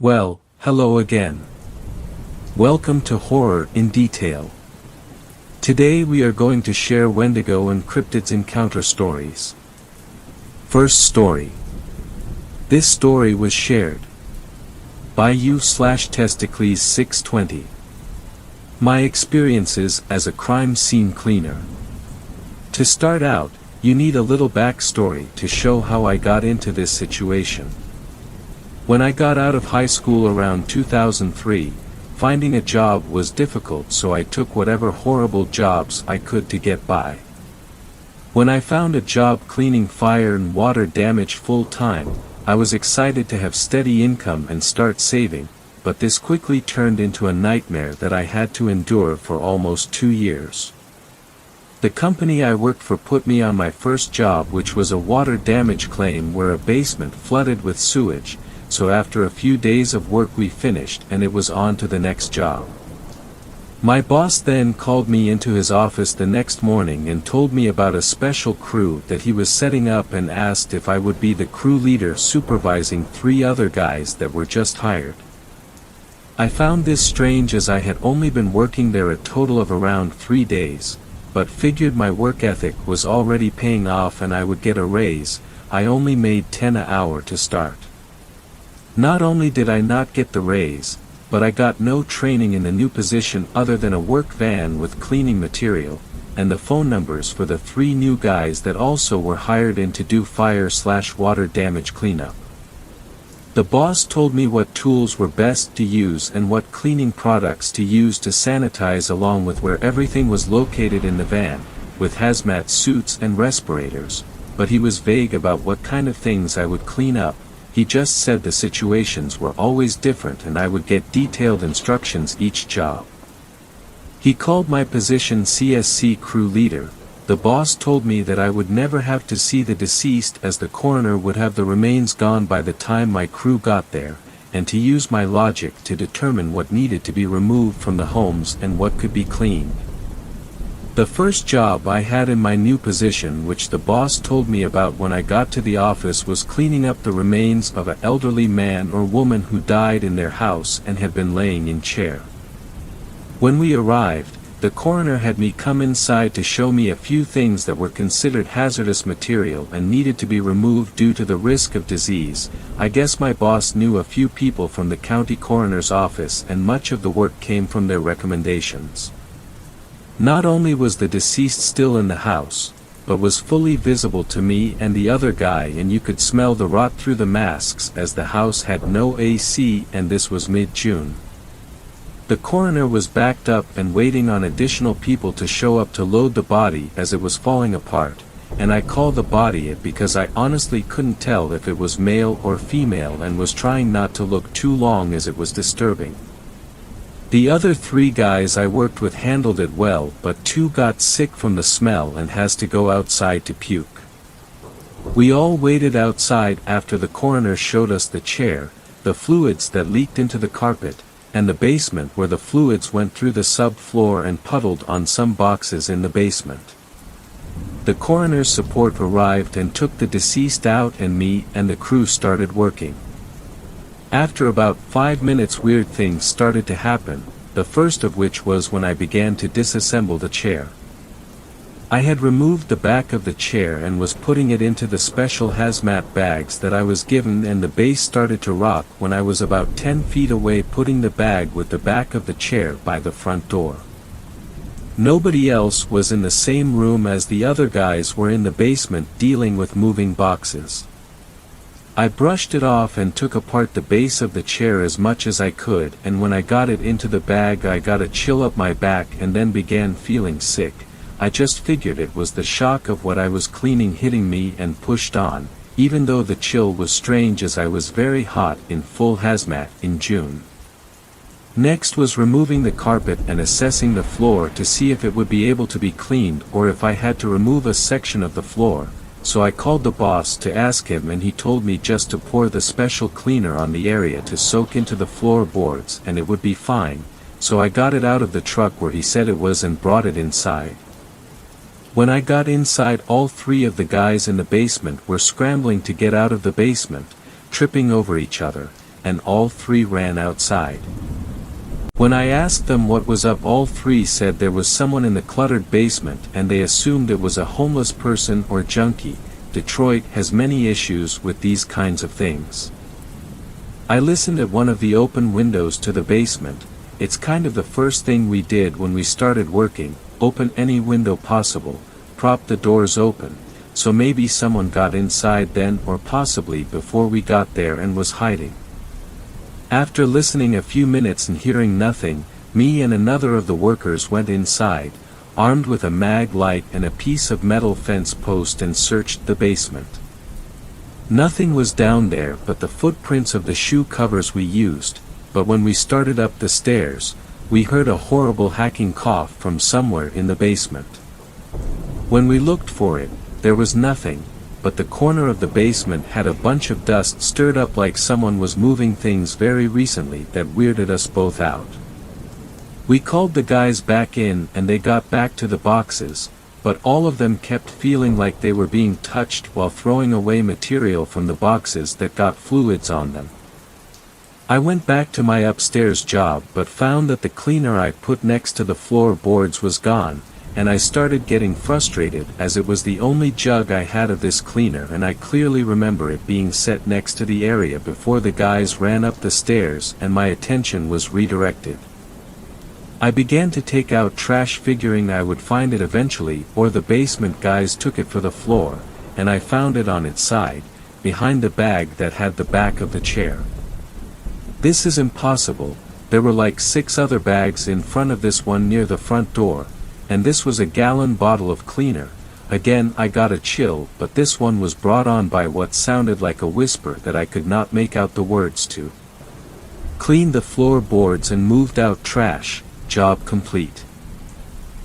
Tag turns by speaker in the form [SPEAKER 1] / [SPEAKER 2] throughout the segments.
[SPEAKER 1] Well, hello again. Welcome to Horror in Detail. Today we are going to share Wendigo and cryptids encounter stories. First story. This story was shared by u/Testicles620. My experiences as a crime scene cleaner. To start out, you need a little backstory to show how I got into this situation. When I got out of high school around 2003, finding a job was difficult, so I took whatever horrible jobs I could to get by. When I found a job cleaning fire and water damage full-time, I was excited to have steady income and start saving, but this quickly turned into a nightmare that I had to endure for almost 2 years. The company I worked for put me on my first job, which was a water damage claim where a basement flooded with sewage, so after a few days of work we finished and it was on to the next job. My boss then called me into his office the next morning and told me about a special crew that he was setting up and asked if I would be the crew leader supervising 3 other guys that were just hired. I found this strange as I had only been working there a total of around 3 days, but figured my work ethic was already paying off and I would get a raise. I only made $10 an hour to start. Not only did I not get the raise, but I got no training in the new position other than a work van with cleaning material, and the phone numbers for the 3 new guys that also were hired in to do fire/water damage cleanup. The boss told me what tools were best to use and what cleaning products to use to sanitize, along with where everything was located in the van, with hazmat suits and respirators, but he was vague about what kind of things I would clean up. He just said the situations were always different and I would get detailed instructions each job. He called my position CSC crew leader. The boss told me that I would never have to see the deceased as the coroner would have the remains gone by the time my crew got there, and to use my logic to determine what needed to be removed from the homes and what could be cleaned. The first job I had in my new position, which the boss told me about when I got to the office, was cleaning up the remains of an elderly man or woman who died in their house and had been laying in chair. When we arrived, the coroner had me come inside to show me a few things that were considered hazardous material and needed to be removed due to the risk of disease. I guess my boss knew a few people from the county coroner's office and much of the work came from their recommendations. Not only was the deceased still in the house, but was fully visible to me and the other guy, and you could smell the rot through the masks as the house had no AC and this was mid-June. The coroner was backed up and waiting on additional people to show up to load the body as it was falling apart, and I called the body it because I honestly couldn't tell if it was male or female and was trying not to look too long as it was disturbing. The other 3 guys I worked with handled it well, but 2 got sick from the smell and has to go outside to puke. We all waited outside after the coroner showed us the chair, the fluids that leaked into the carpet, and the basement where the fluids went through the subfloor and puddled on some boxes in the basement. The coroner's support arrived and took the deceased out, and me and the crew started working. After about 5 minutes, weird things started to happen, the first of which was when I began to disassemble the chair. I had removed the back of the chair and was putting it into the special hazmat bags that I was given, and the base started to rock when I was about 10 feet away, putting the bag with the back of the chair by the front door. Nobody else was in the same room as the other guys were in the basement dealing with moving boxes. I brushed it off and took apart the base of the chair as much as I could, and when I got it into the bag I got a chill up my back and then began feeling sick. I just figured it was the shock of what I was cleaning hitting me and pushed on, even though the chill was strange as I was very hot in full hazmat in June. Next was removing the carpet and assessing the floor to see if it would be able to be cleaned or if I had to remove a section of the floor. So I called the boss to ask him, and he told me just to pour the special cleaner on the area to soak into the floorboards and it would be fine, so I got it out of the truck where he said it was and brought it inside. When I got inside, all 3 of the guys in the basement were scrambling to get out of the basement, tripping over each other, and all three ran outside. When I asked them what was up, all three said there was someone in the cluttered basement and they assumed it was a homeless person or junkie. Detroit has many issues with these kinds of things. I listened at one of the open windows to the basement. It's kind of the first thing we did when we started working, open any window possible, prop the doors open, so maybe someone got inside then or possibly before we got there and was hiding. After listening a few minutes and hearing nothing, me and another of the workers went inside, armed with a mag light and a piece of metal fence post, and searched the basement. Nothing was down there but the footprints of the shoe covers we used, but when we started up the stairs, we heard a horrible hacking cough from somewhere in the basement. When we looked for it, there was nothing, but the corner of the basement had a bunch of dust stirred up like someone was moving things very recently that weirded us both out. We called the guys back in and they got back to the boxes, but all of them kept feeling like they were being touched while throwing away material from the boxes that got fluids on them. I went back to my upstairs job but found that the cleaner I put next to the floorboards was gone, and I started getting frustrated as it was the only jug I had of this cleaner, and I clearly remember it being set next to the area before the guys ran up the stairs and my attention was redirected. I began to take out trash figuring I would find it eventually, or the basement guys took it for the floor, and I found it on its side, behind the bag that had the back of the chair. This is impossible. There were like 6 other bags in front of this one near the front door, and this was a gallon bottle of cleaner. Again I got a chill, but this one was brought on by what sounded like a whisper that I could not make out the words to. Cleaned the floorboards and moved out trash, job complete.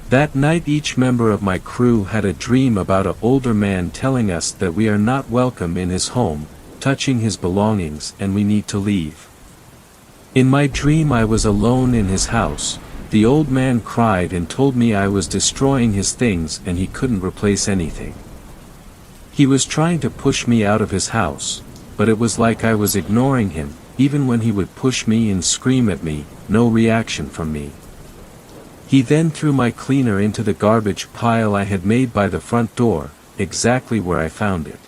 [SPEAKER 1] That night each member of my crew had a dream about an older man telling us that we are not welcome in his home, touching his belongings, and we need to leave. In my dream I was alone in his house. The old man cried and told me I was destroying his things and he couldn't replace anything. He was trying to push me out of his house, but it was like I was ignoring him. Even when he would push me and scream at me, no reaction from me. He then threw my cleaner into the garbage pile I had made by the front door, exactly where I found it.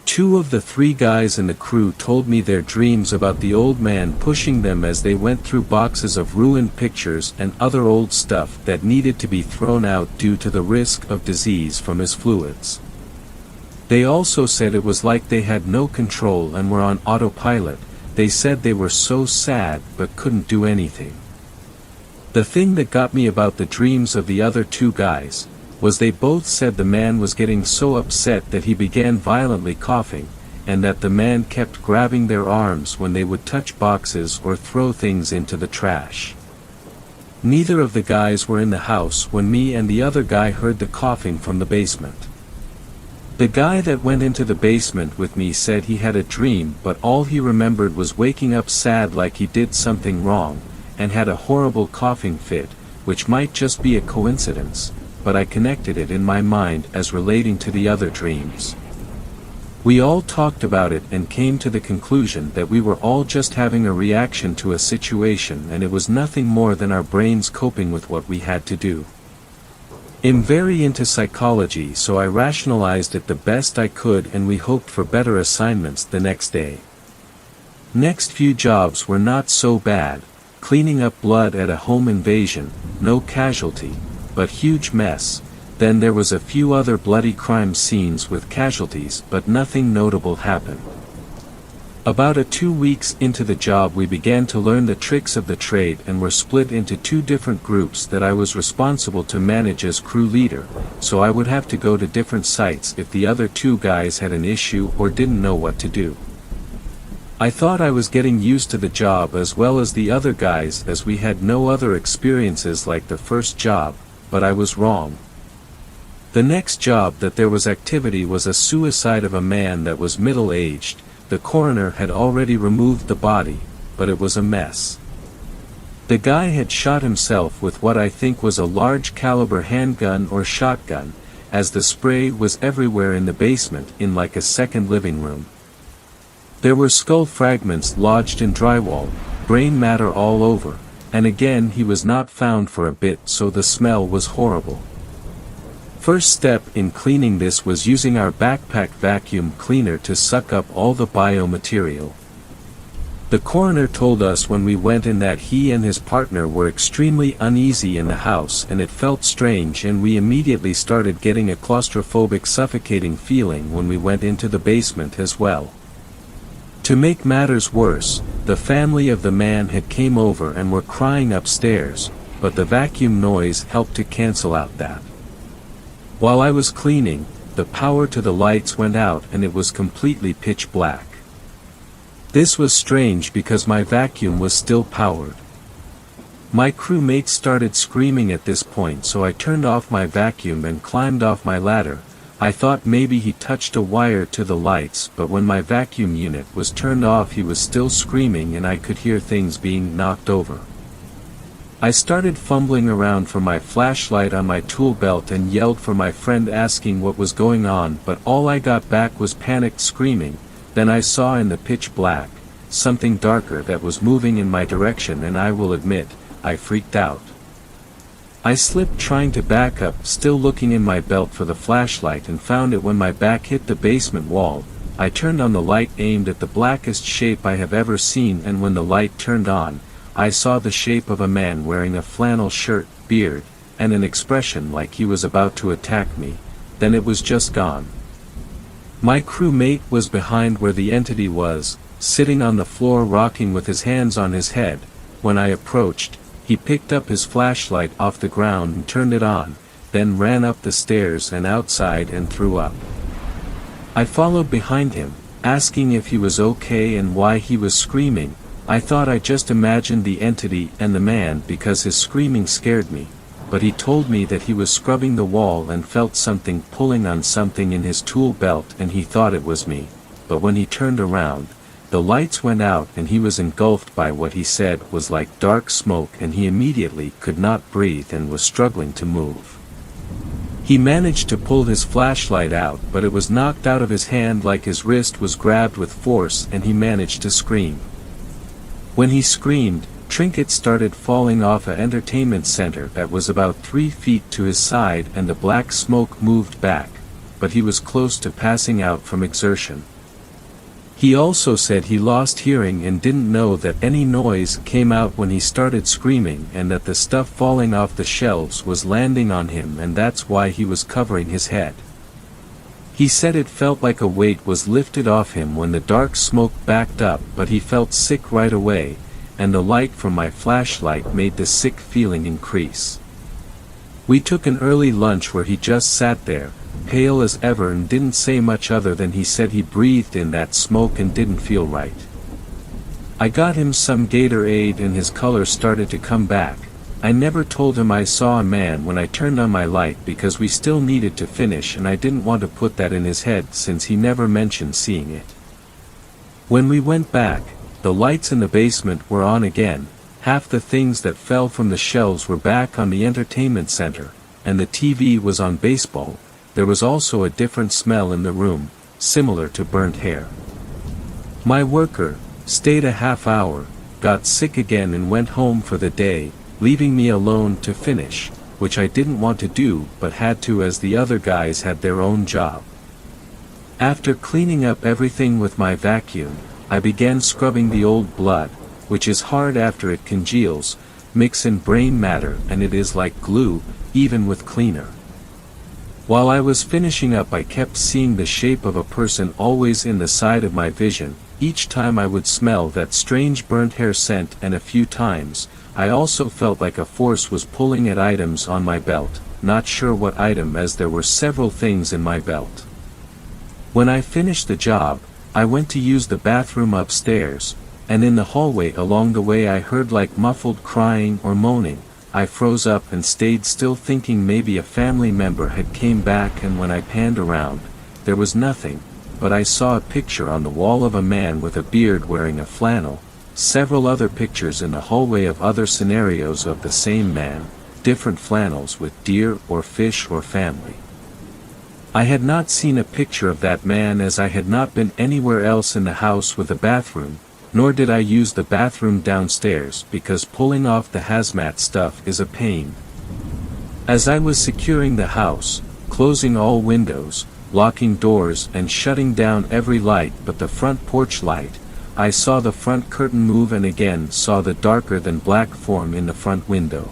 [SPEAKER 1] 2 of the 3 guys in the crew told me their dreams about the old man pushing them as they went through boxes of ruined pictures and other old stuff that needed to be thrown out due to the risk of disease from his fluids. They also said it was like they had no control and were on autopilot. They said they were so sad but couldn't do anything. The thing that got me about the dreams of the other 2 guys was they both said the man was getting so upset that he began violently coughing, and that the man kept grabbing their arms when they would touch boxes or throw things into the trash. Neither of the guys were in the house when me and the other guy heard the coughing from the basement. The guy that went into the basement with me said he had a dream, but all he remembered was waking up sad like he did something wrong, and had a horrible coughing fit, which might just be a coincidence, but I connected it in my mind as relating to the other dreams. We all talked about it and came to the conclusion that we were all just having a reaction to a situation and it was nothing more than our brains coping with what we had to do. I'm very into psychology, so I rationalized it the best I could and we hoped for better assignments the next day. Next few jobs were not so bad. Cleaning up blood at a home invasion, no casualty, but huge mess. Then there was a few other bloody crime scenes with casualties, but nothing notable happened. About 2 weeks into the job we began to learn the tricks of the trade and were split into 2 different groups that I was responsible to manage as crew leader, so I would have to go to different sites if the other 2 guys had an issue or didn't know what to do. I thought I was getting used to the job as well as the other guys as we had no other experiences like the first job, but I was wrong. The next job that there was activity was a suicide of a man that was middle-aged. The coroner had already removed the body, but it was a mess. The guy had shot himself with what I think was a large caliber handgun or shotgun, as the spray was everywhere in the basement in like a second living room. There were skull fragments lodged in drywall, brain matter all over, and again he was not found for a bit, so the smell was horrible. First step in cleaning this was using our backpack vacuum cleaner to suck up all the biomaterial. The coroner told us when we went in that he and his partner were extremely uneasy in the house and it felt strange, and we immediately started getting a claustrophobic suffocating feeling when we went into the basement as well. To make matters worse, the family of the man had came over and were crying upstairs, but the vacuum noise helped to cancel out that. While I was cleaning, the power to the lights went out and it was completely pitch black. This was strange because my vacuum was still powered. My crewmate started screaming at this point, so I turned off my vacuum and climbed off my ladder. I thought maybe he touched a wire to the lights, but when my vacuum unit was turned off he was still screaming and I could hear things being knocked over. I started fumbling around for my flashlight on my tool belt and yelled for my friend asking what was going on, but all I got back was panicked screaming. Then I saw in the pitch black, something darker that was moving in my direction, and I will admit, I freaked out. I slipped trying to back up, still looking in my belt for the flashlight, and found it when my back hit the basement wall. I turned on the light aimed at the blackest shape I have ever seen, and when the light turned on, I saw the shape of a man wearing a flannel shirt, beard, and an expression like he was about to attack me. Then it was just gone. My crewmate was behind where the entity was, sitting on the floor rocking with his hands on his head. When I approached, he picked up his flashlight off the ground and turned it on, then ran up the stairs and outside and threw up. I followed behind him, asking if he was okay and why he was screaming. I thought I just imagined the entity and the man because his screaming scared me. But he told me that he was scrubbing the wall and felt something pulling on something in his tool belt and he thought it was me. But when he turned around, the lights went out and he was engulfed by what he said was like dark smoke, and he immediately could not breathe and was struggling to move. He managed to pull his flashlight out, but it was knocked out of his hand like his wrist was grabbed with force, and he managed to scream. When he screamed, trinkets started falling off an entertainment center that was about 3 feet to his side, and the black smoke moved back, but he was close to passing out from exertion. He also said he lost hearing and didn't know that any noise came out when he started screaming, and that the stuff falling off the shelves was landing on him, and that's why he was covering his head. He said it felt like a weight was lifted off him when the dark smoke backed up, but he felt sick right away, and the light from my flashlight made the sick feeling increase. We took an early lunch where he just sat there, pale as ever, and didn't say much other than he said he breathed in that smoke and didn't feel right. I got him some Gatorade and his color started to come back. I never told him I saw a man when I turned on my light because we still needed to finish, and I didn't want to put that in his head since he never mentioned seeing it. When we went back, the lights in the basement were on again, half the things that fell from the shelves were back on the entertainment center, and the TV was on baseball. There was also a different smell in the room, similar to burnt hair. My worker stayed a half hour, got sick again and went home for the day, leaving me alone to finish, which I didn't want to do but had to as the other guys had their own job. After cleaning up everything with my vacuum, I began scrubbing the old blood, which is hard after it congeals, mix in brain matter, and it is like glue, even with cleaner. While I was finishing up, I kept seeing the shape of a person always in the side of my vision. Each time I would smell that strange burnt hair scent, and a few times, I also felt like a force was pulling at items on my belt, not sure what item as there were several things in my belt. When I finished the job, I went to use the bathroom upstairs, and in the hallway along the way I heard like muffled crying or moaning. I froze up and stayed still thinking maybe a family member had came back, and when I panned around, there was nothing, but I saw a picture on the wall of a man with a beard wearing a flannel, several other pictures in the hallway of other scenarios of the same man, different flannels with deer or fish or family. I had not seen a picture of that man as I had not been anywhere else in the house with a bathroom, nor did I use the bathroom downstairs because pulling off the hazmat stuff is a pain. As I was securing the house, closing all windows, locking doors and shutting down every light but the front porch light, I saw the front curtain move and again saw the darker than black form in the front window.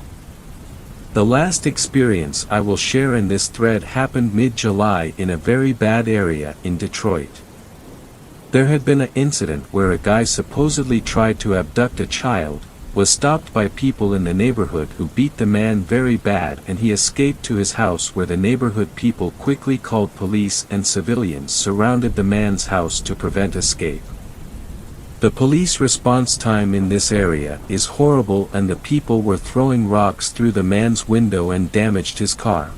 [SPEAKER 1] The last experience I will share in this thread happened mid-July in a very bad area in Detroit. There had been an incident where a guy supposedly tried to abduct a child, was stopped by people in the neighborhood who beat the man very bad and he escaped to his house where the neighborhood people quickly called police and civilians surrounded the man's house to prevent escape. The police response time in this area is horrible and the people were throwing rocks through the man's window and damaged his car.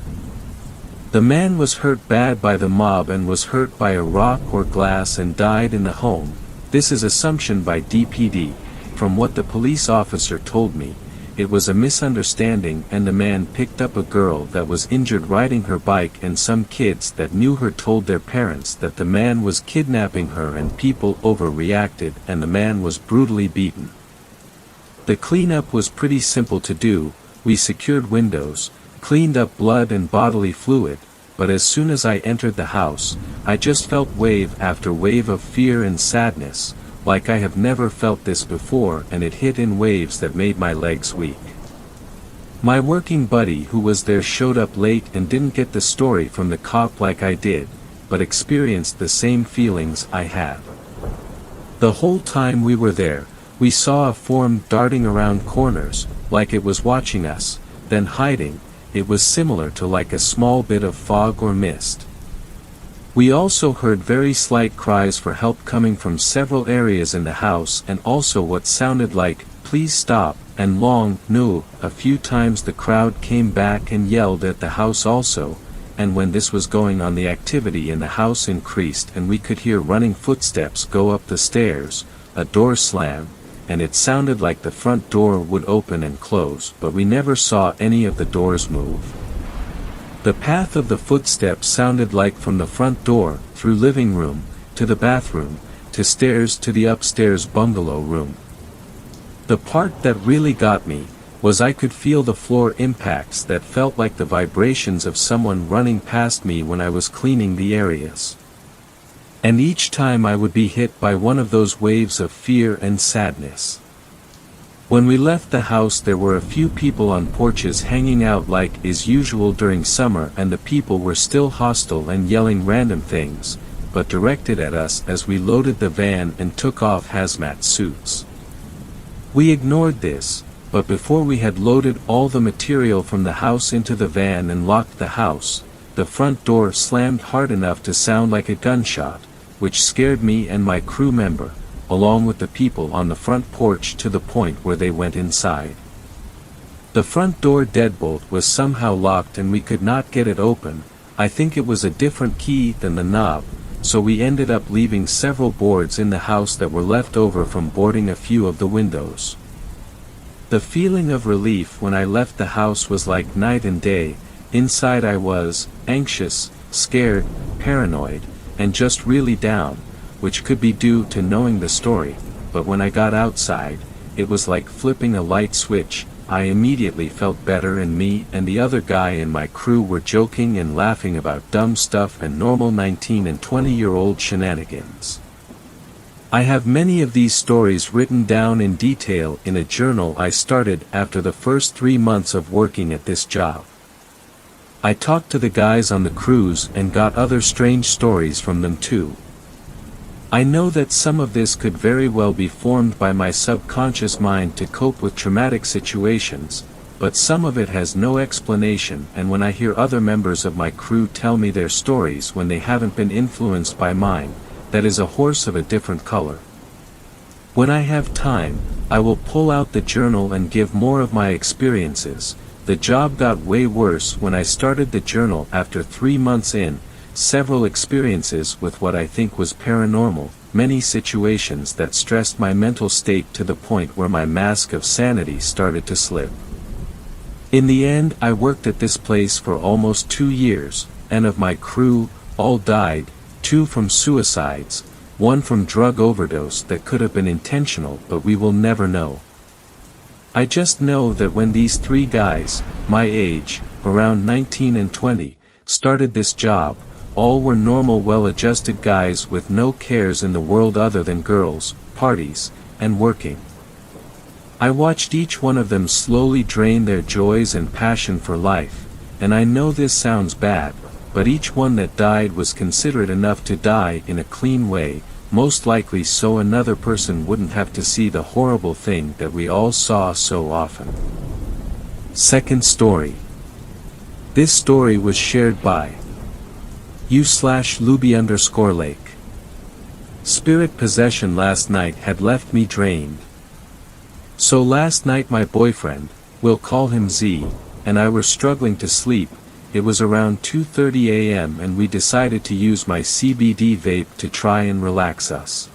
[SPEAKER 1] The man was hurt bad by the mob and was hurt by a rock or glass and died in the home. This is assumption by DPD. From what the police officer told me, it was a misunderstanding and the man picked up a girl that was injured riding her bike and some kids that knew her told their parents that the man was kidnapping her and people overreacted and the man was brutally beaten. The cleanup was pretty simple to do. We secured windows, cleaned up blood and bodily fluid, but as soon as I entered the house, I just felt wave after wave of fear and sadness, like I have never felt this before, and it hit in waves that made my legs weak. My working buddy who was there showed up late and didn't get the story from the cop like I did, but experienced the same feelings I had. The whole time we were there, we saw a form darting around corners, like it was watching us, then hiding. It was similar to like a small bit of fog or mist. We also heard very slight cries for help coming from several areas in the house and also what sounded like, "Please stop," and long, "No." A few times the crowd came back and yelled at the house also, and when this was going on the activity in the house increased and we could hear running footsteps go up the stairs, a door slam, and it sounded like the front door would open and close, but we never saw any of the doors move. The path of the footsteps sounded like from the front door, through living room, to the bathroom, to stairs to the upstairs bungalow room. The part that really got me, was I could feel the floor impacts that felt like the vibrations of someone running past me when I was cleaning the areas. And each time I would be hit by one of those waves of fear and sadness. When we left the house there were a few people on porches hanging out like is usual during summer and the people were still hostile and yelling random things, but directed at us as we loaded the van and took off hazmat suits. We ignored this, but before we had loaded all the material from the house into the van and locked the house, the front door slammed hard enough to sound like a gunshot, which scared me and my crew member, along with the people on the front porch to the point where they went inside. The front door deadbolt was somehow locked and we could not get it open. I think it was a different key than the knob, so we ended up leaving several boards in the house that were left over from boarding a few of the windows. The feeling of relief when I left the house was like night and day. Inside I was anxious, scared, paranoid, and just really down, which could be due to knowing the story, but when I got outside, it was like flipping a light switch. I immediately felt better and me and the other guy in my crew were joking and laughing about dumb stuff and normal 19 and 20-year-old shenanigans. I have many of these stories written down in detail in a journal I started after the first 3 months of working at this job. I talked to the guys on the crews and got other strange stories from them too. I know that some of this could very well be formed by my subconscious mind to cope with traumatic situations, but some of it has no explanation, and when I hear other members of my crew tell me their stories when they haven't been influenced by mine, that is a horse of a different color. When I have time, I will pull out the journal and give more of my experiences. The job got way worse when I started the journal after 3 months in. Several experiences with what I think was paranormal, many situations that stressed my mental state to the point where my mask of sanity started to slip. In the end I worked at this place for almost 2 years, and of my crew, all died, 2 from suicides, 1 from drug overdose that could have been intentional, but we will never know. I just know that when these 3 guys, my age, around 19 and 20, started this job, all were normal well-adjusted guys with no cares in the world other than girls, parties, and working. I watched each one of them slowly drain their joys and passion for life, and I know this sounds bad, but each one that died was considerate enough to die in a clean way, most likely so another person wouldn't have to see the horrible thing that we all saw so often. Second story. This story was shared by u/Luby_Lake. Spirit possession last night had left me drained. So last night my boyfriend, we'll call him Z, and I were struggling to sleep. It was around 2:30 a.m. and we decided to use my CBD vape to try and relax us.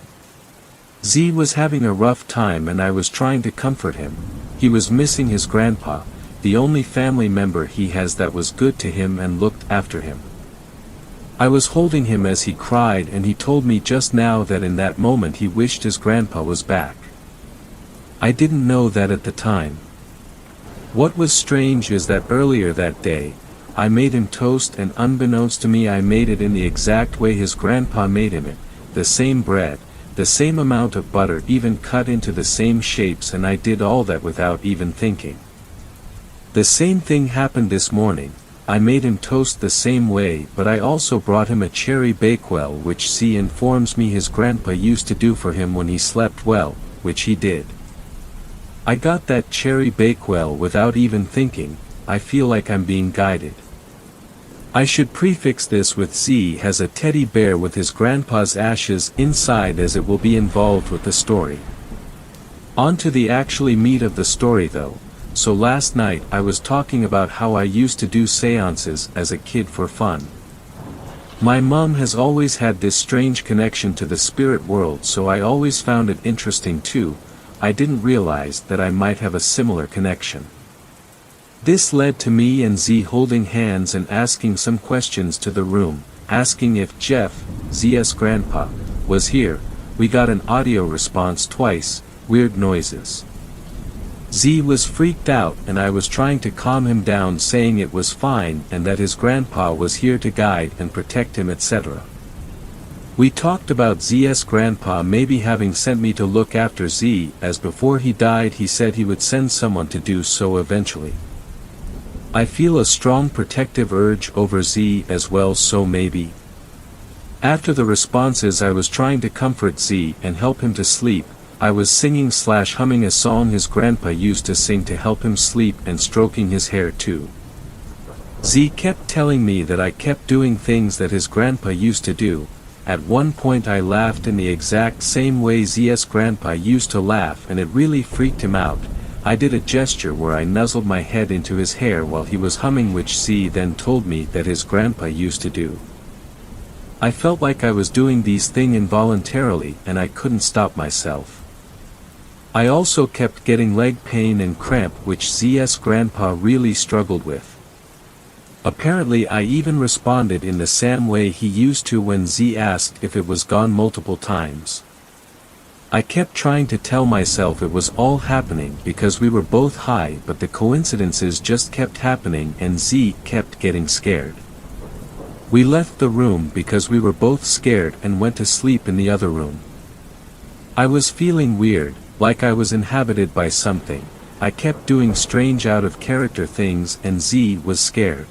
[SPEAKER 1] Z was having a rough time and I was trying to comfort him. He was missing his grandpa, the only family member he has that was good to him and looked after him. I was holding him as he cried and he told me just now that in that moment he wished his grandpa was back. I didn't know that at the time. What was strange is that earlier that day, I made him toast and unbeknownst to me I made it in the exact way his grandpa made him it, the same bread, the same amount of butter even cut into the same shapes, and I did all that without even thinking. The same thing happened this morning. I made him toast the same way, but I also brought him a cherry bakewell which C informs me his grandpa used to do for him when he slept well, which he did. I got that cherry bakewell without even thinking. I feel like I'm being guided. I should prefix this with Z has a teddy bear with his grandpa's ashes inside, as it will be involved with the story. On to the actually meat of the story though. So last night I was talking about how I used to do seances as a kid for fun. My mom has always had this strange connection to the spirit world, so I always found it interesting too. I didn't realize that I might have a similar connection. This led to me and Z holding hands and asking some questions to the room, asking if Jeff, Z's grandpa, was here. We got an audio response twice, weird noises. Z was freaked out and I was trying to calm him down, saying it was fine and that his grandpa was here to guide and protect him, etc. We talked about Z's grandpa maybe having sent me to look after Z, as before he died he said he would send someone to do so eventually. I feel a strong protective urge over Z as well, so maybe. After the responses I was trying to comfort Z and help him to sleep. I was singing/humming a song his grandpa used to sing to help him sleep and stroking his hair too. Z kept telling me that I kept doing things that his grandpa used to do. At one point I laughed in the exact same way Z's grandpa used to laugh and it really freaked him out. I did a gesture where I nuzzled my head into his hair while he was humming, which Z then told me that his grandpa used to do. I felt like I was doing these things involuntarily and I couldn't stop myself. I also kept getting leg pain and cramp, which Z's grandpa really struggled with. Apparently I even responded in the same way he used to when Z asked if it was gone multiple times. I kept trying to tell myself it was all happening because we were both high, but the coincidences just kept happening and Z kept getting scared. We left the room because we were both scared and went to sleep in the other room. I was feeling weird, like I was inhabited by something. I kept doing strange out of character things and Z was scared.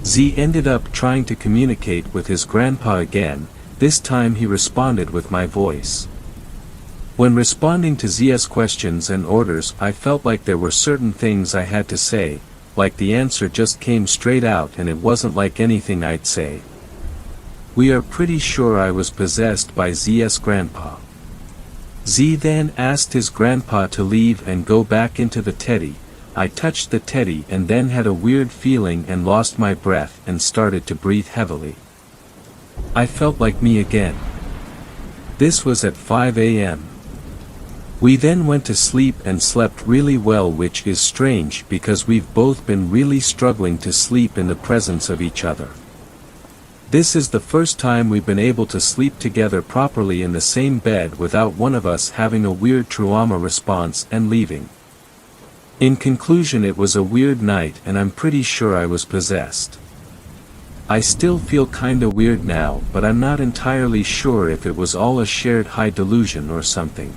[SPEAKER 1] Z ended up trying to communicate with his grandpa again. This time he responded with my voice. When responding to Z's questions and orders, I felt like there were certain things I had to say, like the answer just came straight out and it wasn't like anything I'd say. We are pretty sure I was possessed by Z's grandpa. Z then asked his grandpa to leave and go back into the teddy. I touched the teddy and then had a weird feeling and lost my breath and started to breathe heavily. I felt like me again. This was at 5 a.m. We then went to sleep and slept really well, which is strange because we've both been really struggling to sleep in the presence of each other. This is the first time we've been able to sleep together properly in the same bed without one of us having a weird trauma response and leaving. In conclusion, it was a weird night and I'm pretty sure I was possessed. I still feel kinda weird now, but I'm not entirely sure if it was all a shared high delusion or something.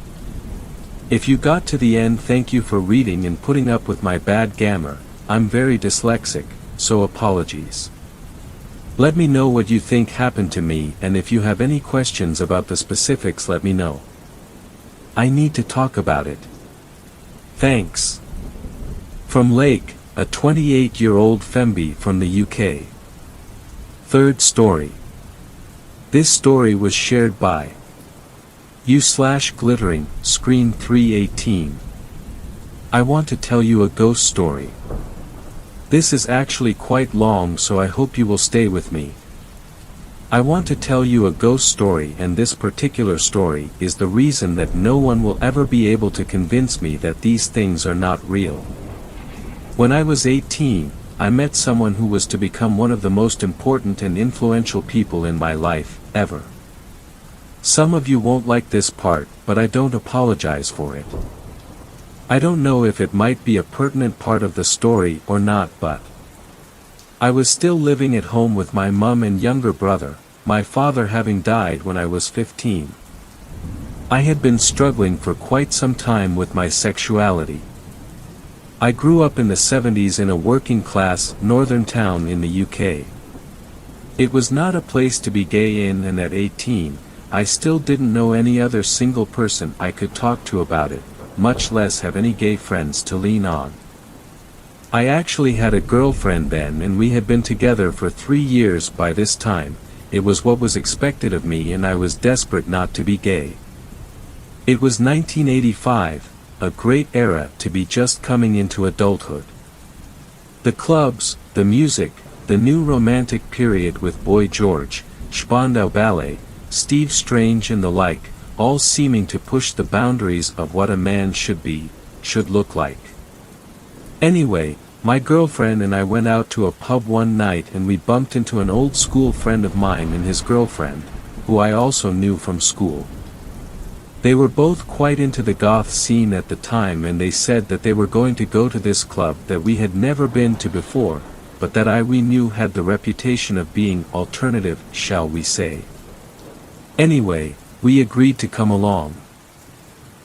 [SPEAKER 1] If you got to the end, thank you for reading and putting up with my bad grammar. I'm very dyslexic, so apologies. Let me know what you think happened to me, and if you have any questions about the specifics, let me know. I need to talk about it. Thanks. From Lake, a 28-year-old femby from the UK. Third story. This story was shared by u/glittering, screen 318. I want to tell you a ghost story. This is actually quite long, so I hope you will stay with me. I want to tell you a ghost story, and this particular story is the reason that no one will ever be able to convince me that these things are not real. When I was 18, I met someone who was to become one of the most important and influential people in my life, ever. Some of you won't like this part, but I don't apologize for it. I don't know if it might be a pertinent part of the story or not, but I was still living at home with my mum and younger brother, my father having died when I was 15. I had been struggling for quite some time with my sexuality. I grew up in the 70s in a working-class, northern town in the UK. It was not a place to be gay in, and at 18, I still didn't know any other single person I could talk to about it, much less have any gay friends to lean on. I actually had a girlfriend then, and we had been together for 3 years by this time. It was what was expected of me, and I was desperate not to be gay. It was 1985. A great era to be just coming into adulthood. The clubs, the music, the new romantic period with Boy George, Spandau Ballet, Steve Strange and the like, all seeming to push the boundaries of what a man should be, should look like. Anyway, my girlfriend and I went out to a pub one night, and we bumped into an old school friend of mine and his girlfriend, who I also knew from school. They were both quite into the goth scene at the time, and they said that they were going to go to this club that we had never been to before, but that we knew had the reputation of being alternative, shall we say. Anyway, we agreed to come along.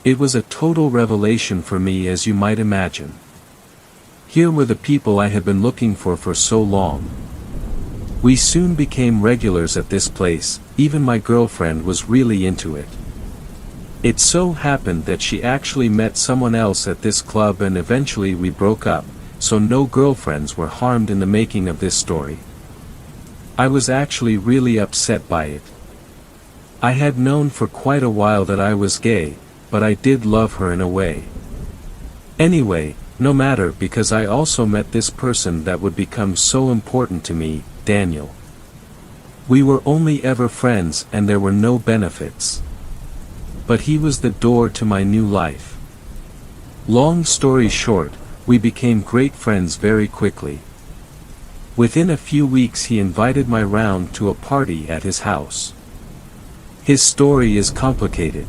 [SPEAKER 1] It was a total revelation for me, as you might imagine. Here were the people I had been looking for so long. We soon became regulars at this place. Even my girlfriend was really into it. It so happened that she actually met someone else at this club, and eventually we broke up, so no girlfriends were harmed in the making of this story. I was actually really upset by it. I had known for quite a while that I was gay, but I did love her in a way. Anyway, no matter, because I also met this person that would become so important to me, Daniel. We were only ever friends, and there were no benefits. But he was the door to my new life. Long story short, we became great friends very quickly. Within a few weeks he invited me round to a party at his house. His story is complicated.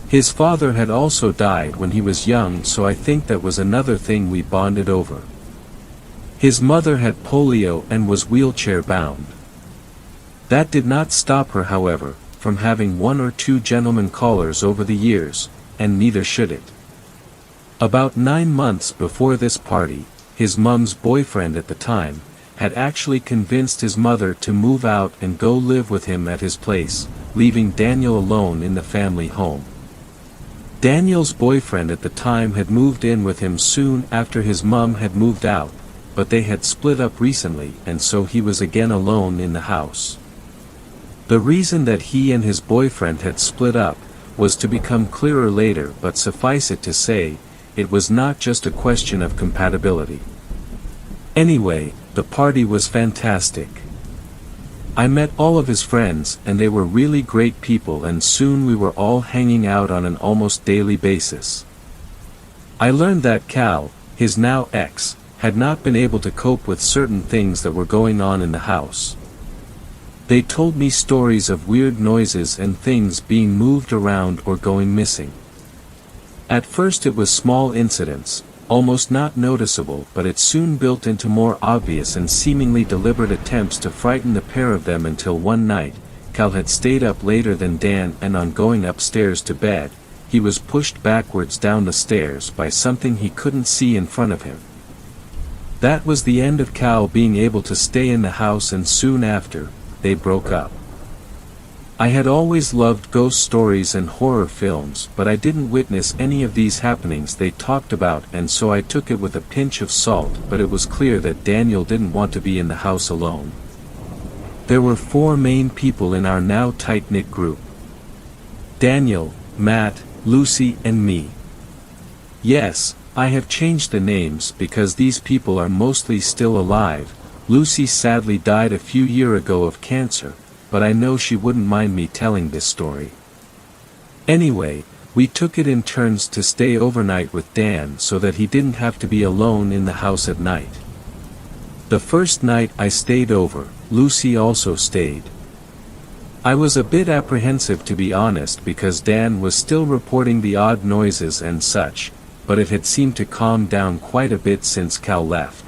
[SPEAKER 1] His father had also died when he was young, so I think that was another thing we bonded over. His mother had polio and was wheelchair bound. That did not stop her, however, from having 1 or 2 gentlemen callers over the years, and neither should it. About 9 months before this party, his mum's boyfriend at the time, had actually convinced his mother to move out and go live with him at his place, leaving Daniel alone in the family home. Daniel's boyfriend at the time had moved in with him soon after his mum had moved out, but they had split up recently, and so he was again alone in the house. The reason that he and his boyfriend had split up was to become clearer later, but suffice it to say, it was not just a question of compatibility. Anyway, the party was fantastic. I met all of his friends, and they were really great people, and soon we were all hanging out on an almost daily basis. I learned that Cal, his now ex, had not been able to cope with certain things that were going on in the house. They told me stories of weird noises and things being moved around or going missing. At first it was small incidents, almost not noticeable, but it soon built into more obvious and seemingly deliberate attempts to frighten the pair of them until one night, Cal had stayed up later than Dan, and on going upstairs to bed, he was pushed backwards down the stairs by something he couldn't see in front of him. That was the end of Cal being able to stay in the house, and soon after, they broke up. I had always loved ghost stories and horror films, but I didn't witness any of these happenings they talked about, and so I took it with a pinch of salt, but it was clear that Daniel didn't want to be in the house alone. There were 4 main people in our now tight-knit group: Daniel, Matt, Lucy, and me. Yes, I have changed the names because these people are mostly still alive. Lucy sadly died a few years ago of cancer, but I know she wouldn't mind me telling this story. Anyway, we took it in turns to stay overnight with Dan so that he didn't have to be alone in the house at night. The first night I stayed over, Lucy also stayed. I was a bit apprehensive, to be honest, because Dan was still reporting the odd noises and such, but it had seemed to calm down quite a bit since Cal left.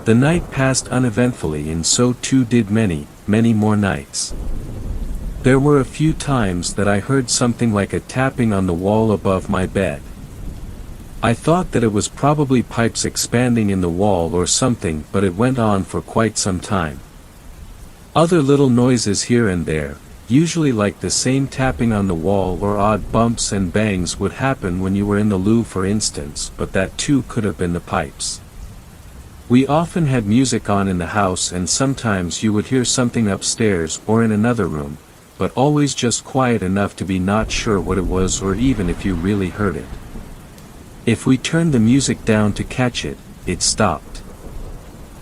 [SPEAKER 1] The night passed uneventfully, and so too did many more nights. There were a few times that I heard something like a tapping on the wall above my bed. I thought that it was probably pipes expanding in the wall or something, but it went on for quite some time. Other little noises here and there, usually like the same tapping on the wall or odd bumps and bangs, would happen when you were in the loo, for instance, but that too could have been the pipes. We often had music on in the house, and sometimes you would hear something upstairs or in another room, but always just quiet enough to be not sure what it was, or even if you really heard it. If we turned the music down to catch it, it stopped.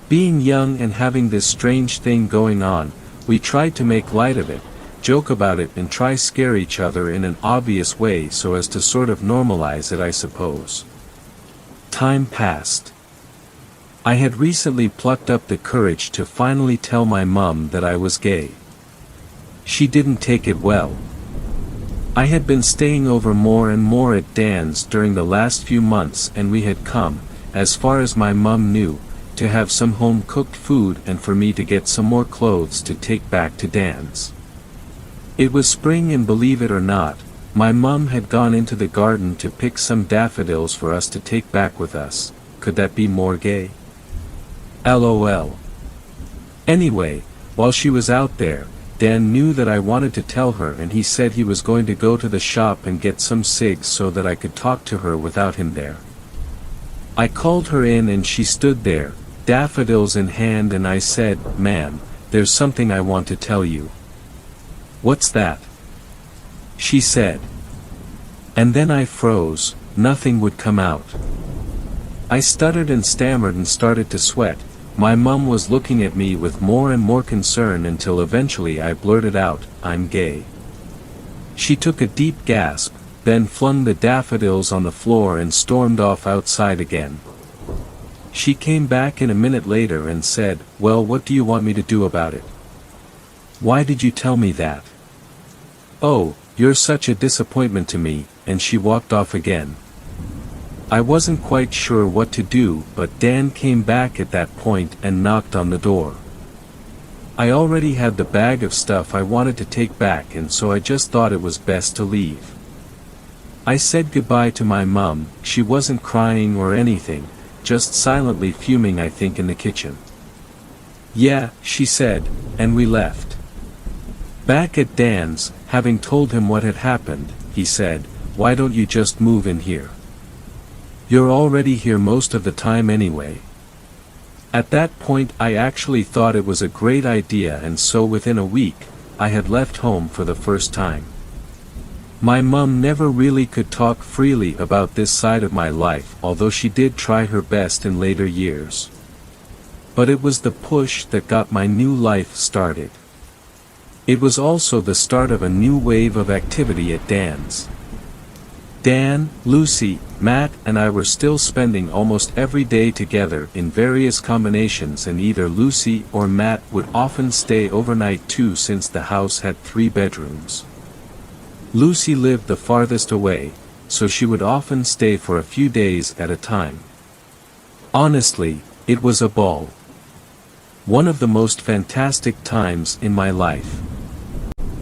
[SPEAKER 1] Being young and having this strange thing going on, we tried to make light of it, joke about it, and try scare each other in an obvious way so as to sort of normalize it, I suppose. Time passed. I had recently plucked up the courage to finally tell my mum that I was gay. She didn't take it well. I had been staying over more and more at Dan's during the last few months, and we had come, as far as my mum knew, to have some home-cooked food and for me to get some more clothes to take back to Dan's. It was spring, and believe it or not, my mum had gone into the garden to pick some daffodils for us to take back with us. Could that be more gay? LOL. Anyway, while she was out there, Dan knew that I wanted to tell her, and he said he was going to go to the shop and get some cigs so that I could talk to her without him there. I called her in, and she stood there, daffodils in hand, and I said, "Ma'am, there's something I want to tell you." "What's that?" she said. And then I froze, nothing would come out. I stuttered and stammered and started to sweat. My mum was looking at me with more and more concern until eventually I blurted out, "I'm gay." She took a deep gasp, then flung the daffodils on the floor and stormed off outside again. She came back in a minute later and said, "Well, what do you want me to do about it? Why did you tell me that? Oh, you're such a disappointment to me," and she walked off again. I wasn't quite sure what to do, but Dan came back at that point and knocked on the door. I already had the bag of stuff I wanted to take back, and so I just thought it was best to leave. I said goodbye to my mum. She wasn't crying or anything, just silently fuming, I think, in the kitchen. "Yeah," she said, and we left. Back at Dan's, having told him what had happened, he said, "Why don't you just move in here? You're already here most of the time anyway." At that point I actually thought it was a great idea, and so within a week, I had left home for the first time. My mum never really could talk freely about this side of my life, although she did try her best in later years. But it was the push that got my new life started. It was also the start of a new wave of activity at Dan's. Dan, Lucy, Matt and I were still spending almost every day together in various combinations, and either Lucy or Matt would often stay overnight too, since the house had 3 bedrooms. Lucy lived the farthest away, so she would often stay for a few days at a time. Honestly, it was a ball. One of the most fantastic times in my life.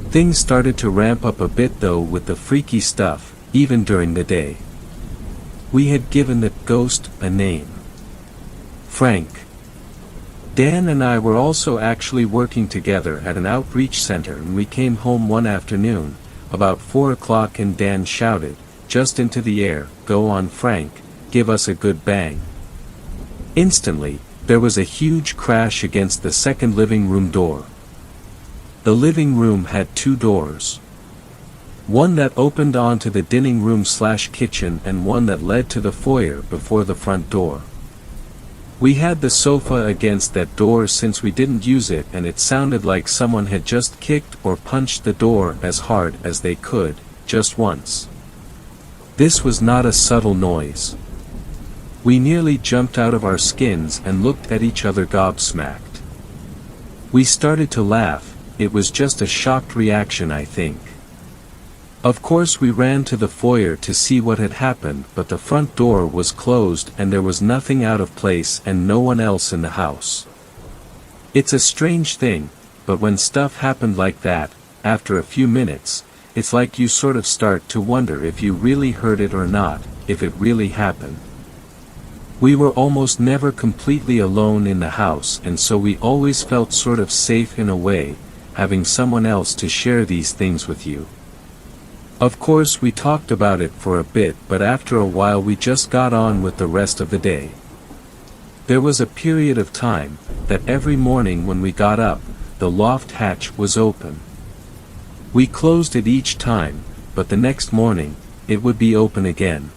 [SPEAKER 1] Things started to ramp up a bit though with the freaky stuff, even during the day. We had given the ghost a name. Frank. Dan and I were also actually working together at an outreach center, and we came home one afternoon, about 4 o'clock, and Dan shouted, just into the air, "Go on, Frank, give us a good bang." Instantly, there was a huge crash against the second living room door. The living room had 2 doors. One that opened onto the dining room/kitchen and one that led to the foyer before the front door. We had the sofa against that door since we didn't use it, and it sounded like someone had just kicked or punched the door as hard as they could, just once. This was not a subtle noise. We nearly jumped out of our skins and looked at each other gobsmacked. We started to laugh. It was just a shocked reaction, I think. Of course we ran to the foyer to see what had happened, but the front door was closed and there was nothing out of place and no one else in the house. It's a strange thing, but when stuff happened like that, after a few minutes, it's like you sort of start to wonder if you really heard it or not, if it really happened. We were almost never completely alone in the house, and so we always felt sort of safe in a way, having someone else to share these things with you. Of course we talked about it for a bit, but after a while we just got on with the rest of the day. There was a period of time, that every morning when we got up, the loft hatch was open. We closed it each time, but the next morning, it would be open again.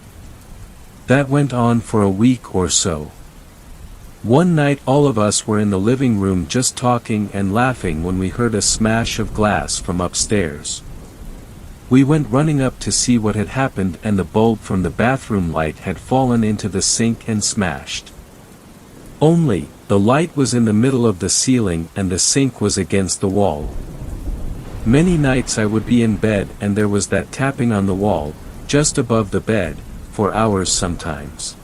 [SPEAKER 1] That went on for a week or so. One night all of us were in the living room just talking and laughing when we heard a smash of glass from upstairs. We went running up to see what had happened, and the bulb from the bathroom light had fallen into the sink and smashed. Only, the light was in the middle of the ceiling and the sink was against the wall. Many nights I would be in bed and there was that tapping on the wall, just above the bed, for hours sometimes.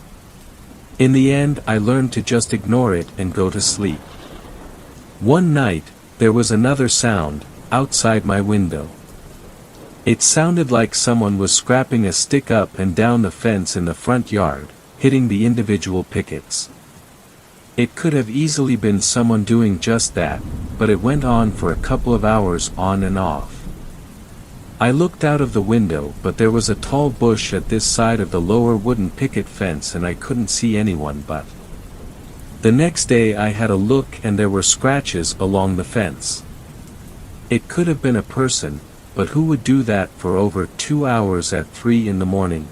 [SPEAKER 1] In the end I learned to just ignore it and go to sleep. One night, there was another sound, outside my window. It sounded like someone was scraping a stick up and down the fence in the front yard, hitting the individual pickets. It could have easily been someone doing just that, but it went on for a couple of hours on and off. I looked out of the window, but there was a tall bush at this side of the lower wooden picket fence and I couldn't see anyone. But the next day I had a look and there were scratches along the fence. It could have been a person, but who would do that for over 2 hours at 3 in the morning?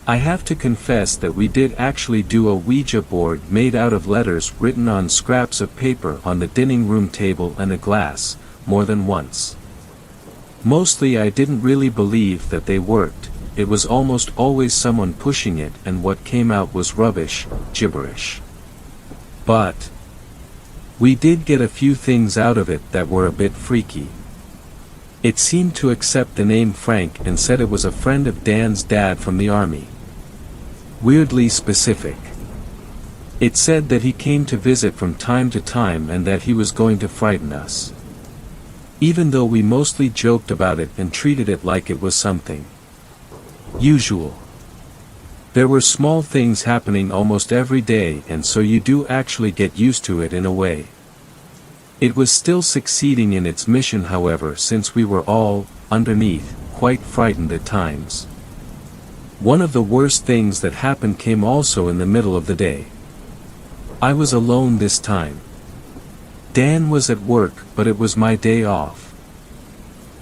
[SPEAKER 1] I have to confess that we did actually do a Ouija board made out of letters written on scraps of paper on the dining room table and a glass, more than once. Mostly I didn't really believe that they worked. It was almost always someone pushing it and what came out was rubbish, gibberish. But we did get a few things out of it that were a bit freaky. It seemed to accept the name Frank and said it was a friend of Dan's dad from the army. Weirdly specific. It said that he came to visit from time to time and that he was going to frighten us. Even though we mostly joked about it and treated it like it was something usual. There were small things happening almost every day, and so you do actually get used to it in a way. It was still succeeding in its mission, however, since we were all, underneath, quite frightened at times. One of the worst things that happened came also in the middle of the day. I was alone this time. Dan was at work, but it was my day off.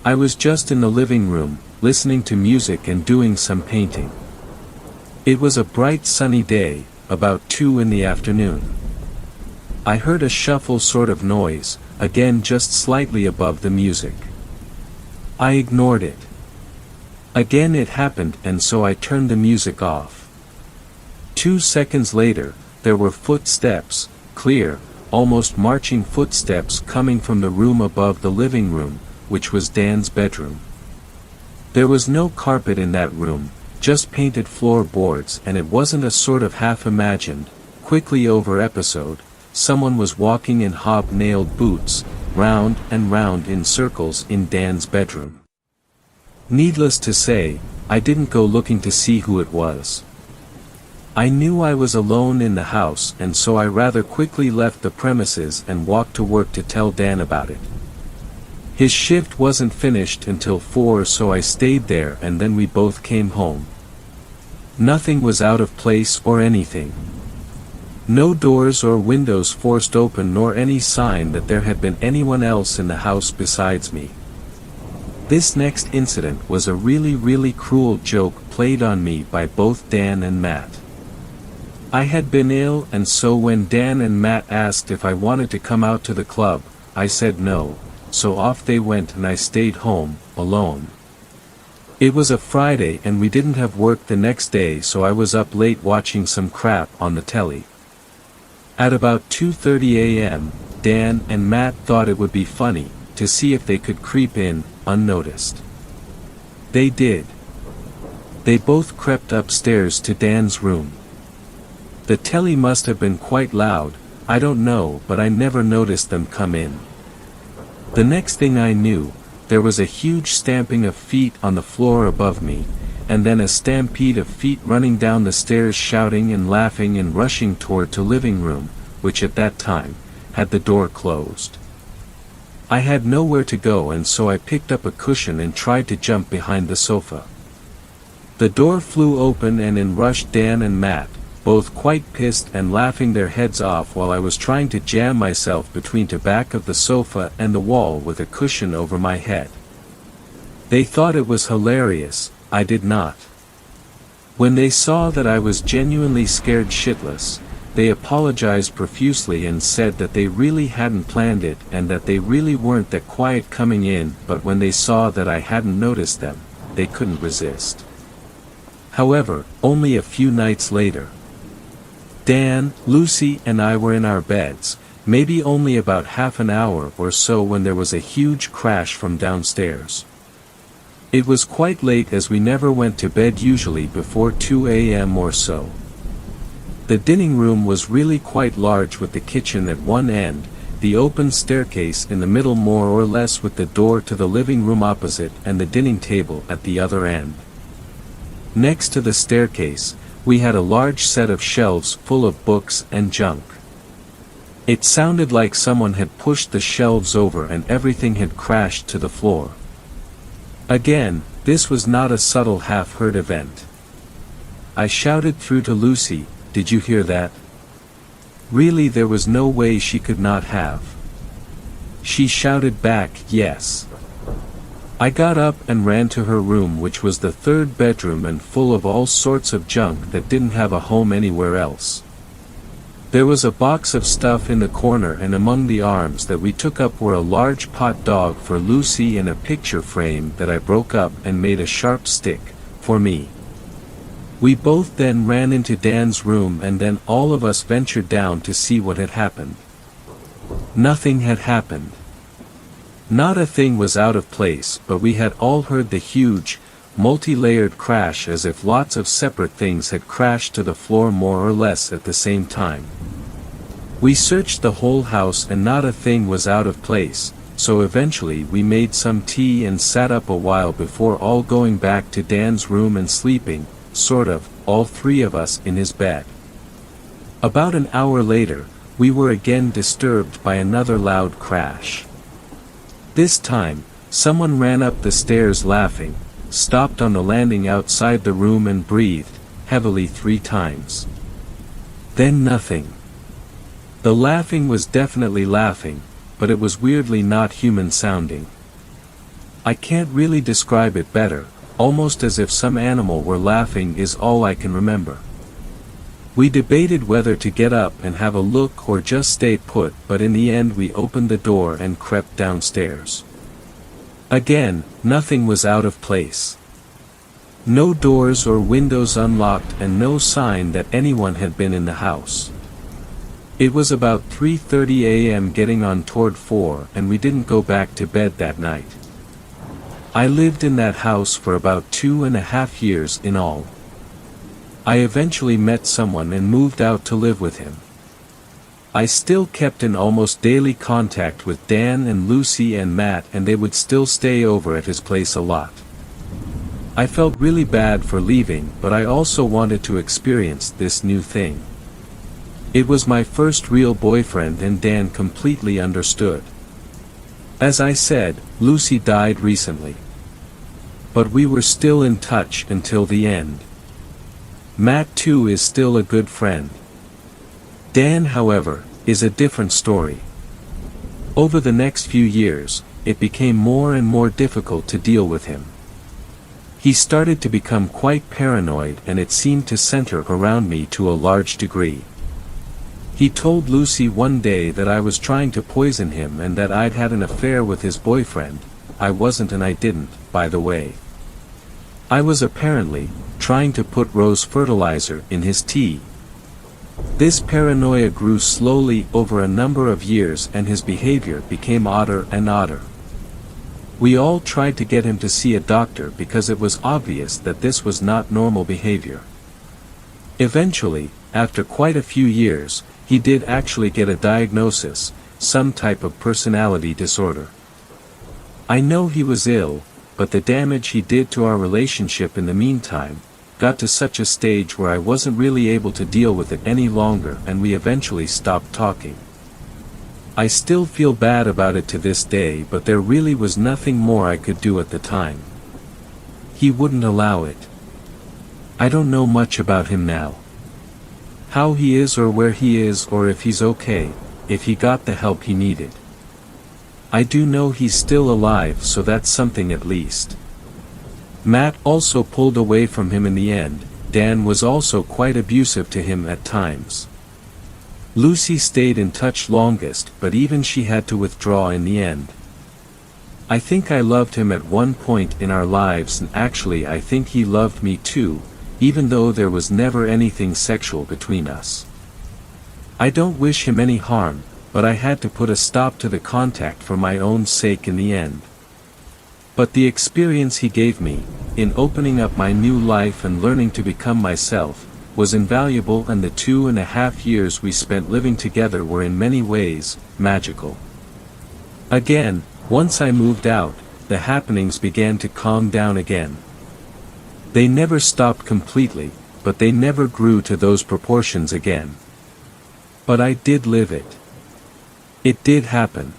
[SPEAKER 1] I was just in the living room, listening to music and doing some painting. It was a bright sunny day, about 2 in the afternoon. I heard a shuffle sort of noise, again just slightly above the music. I ignored it. Again it happened, and so I turned the music off. 2 seconds later, there were footsteps, clear, almost marching footsteps coming from the room above the living room, which was Dan's bedroom. There was no carpet in that room, just painted floorboards, and it wasn't a sort of half-imagined, quickly over episode. Someone was walking in hob-nailed boots, round and round in circles in Dan's bedroom. Needless to say, I didn't go looking to see who it was. I knew I was alone in the house, and so I rather quickly left the premises and walked to work to tell Dan about it. His shift wasn't finished until 4, so I stayed there, and then we both came home. Nothing was out of place or anything. No doors or windows forced open, nor any sign that there had been anyone else in the house besides me. This next incident was a really cruel joke played on me by both Dan and Matt. I had been ill, and so when Dan and Matt asked if I wanted to come out to the club, I said no, so off they went and I stayed home, alone. It was a Friday and we didn't have work the next day, so I was up late watching some crap on the telly. At about 2:30 a.m., Dan and Matt thought it would be funny to see if they could creep in, unnoticed. They did. They both crept upstairs to Dan's room. The telly must have been quite loud, I don't know, but I never noticed them come in. The next thing I knew, there was a huge stamping of feet on the floor above me, and then a stampede of feet running down the stairs, shouting and laughing and rushing toward the living room, which at that time had the door closed. I had nowhere to go, and so I picked up a cushion and tried to jump behind the sofa. The door flew open and in rushed Dan and Matt, both quite pissed and laughing their heads off, while I was trying to jam myself between the back of the sofa and the wall with a cushion over my head. They thought it was hilarious, I did not. When they saw that I was genuinely scared shitless, they apologized profusely and said that they really hadn't planned it and that they really weren't that quiet coming in, but when they saw that I hadn't noticed them, they couldn't resist. However, only a few nights later, Dan, Lucy, and I were in our beds, maybe only about half an hour or so, when there was a huge crash from downstairs. It was quite late, as we never went to bed usually before 2 a.m. or so. The dining room was really quite large, with the kitchen at one end, the open staircase in the middle more or less, with the door to the living room opposite, and the dining table at the other end. Next to the staircase, we had a large set of shelves full of books and junk. It sounded like someone had pushed the shelves over and everything had crashed to the floor. Again, this was not a subtle half-heard event. I shouted through to Lucy, "Did you hear that?" Really, there was no way she could not have. She shouted back, "Yes." I got up and ran to her room, which was the third bedroom and full of all sorts of junk that didn't have a home anywhere else. There was a box of stuff in the corner, and among the arms that we took up were a large pot dog for Lucy and a picture frame that I broke up and made a sharp stick for me. We both then ran into Dan's room, and then all of us ventured down to see what had happened. Nothing had happened. Not a thing was out of place, but we had all heard the huge, multi-layered crash, as if lots of separate things had crashed to the floor more or less at the same time. We searched the whole house and not a thing was out of place, so eventually we made some tea and sat up a while before all going back to Dan's room and sleeping, sort of, all three of us in his bed. About an hour later, we were again disturbed by another loud crash. This time, someone ran up the stairs laughing, stopped on the landing outside the room and breathed heavily 3 times. Then nothing. The laughing was definitely laughing, but it was weirdly not human sounding. I can't really describe it better, almost as if some animal were laughing is all I can remember. We debated whether to get up and have a look or just stay put, but in the end we opened the door and crept downstairs. Again, nothing was out of place. No doors or windows unlocked and no sign that anyone had been in the house. It was about 3:30 a.m. getting on toward 4 and we didn't go back to bed that night. I lived in that house for about 2.5 years in all. I eventually met someone and moved out to live with him. I still kept in almost daily contact with Dan and Lucy and Matt, and they would still stay over at his place a lot. I felt really bad for leaving, but I also wanted to experience this new thing. It was my first real boyfriend and Dan completely understood. As I said, Lucy died recently. But we were still in touch until the end. Matt too is still a good friend. Dan, however, is a different story. Over the next few years, it became more and more difficult to deal with him. He started to become quite paranoid, and it seemed to center around me to a large degree. He told Lucy one day that I was trying to poison him and that I'd had an affair with his boyfriend. I wasn't, and I didn't, by the way. I was apparently trying to put rose fertilizer in his tea. This paranoia grew slowly over a number of years and his behavior became odder and odder. We all tried to get him to see a doctor because it was obvious that this was not normal behavior. Eventually, after quite a few years, he did actually get a diagnosis, some type of personality disorder. I know he was ill, but the damage he did to our relationship in the meantime got to such a stage where I wasn't really able to deal with it any longer, and we eventually stopped talking. I still feel bad about it to this day, but there really was nothing more I could do at the time. He wouldn't allow it. I don't know much about him now. How he is or where he is or if he's okay, if he got the help he needed. I do know he's still alive, so that's something at least. Matt also pulled away from him in the end. Dan was also quite abusive to him at times. Lucy stayed in touch longest, but even she had to withdraw in the end. I think I loved him at one point in our lives, and actually I think he loved me too, even though there was never anything sexual between us. I don't wish him any harm, but I had to put a stop to the contact for my own sake in the end. But the experience he gave me, in opening up my new life and learning to become myself, was invaluable, and the 2.5 years we spent living together were in many ways magical. Again, once I moved out, the happenings began to calm down again. They never stopped completely, but they never grew to those proportions again. But I did live it. It did happen.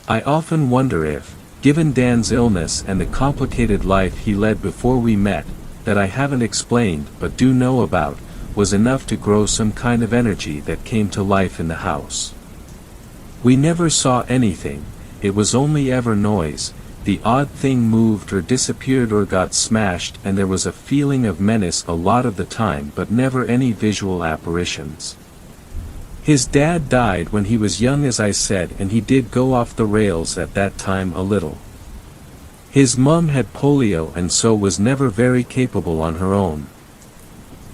[SPEAKER 1] I often wonder if, given Dan's illness and the complicated life he led before we met, that I haven't explained but do know about, was enough to grow some kind of energy that came to life in the house. We never saw anything, it was only ever noise. The odd thing moved or disappeared or got smashed, and there was a feeling of menace a lot of the time, but never any visual apparitions. His dad died when he was young, as I said, and he did go off the rails at that time a little. His mum had polio and so was never very capable on her own.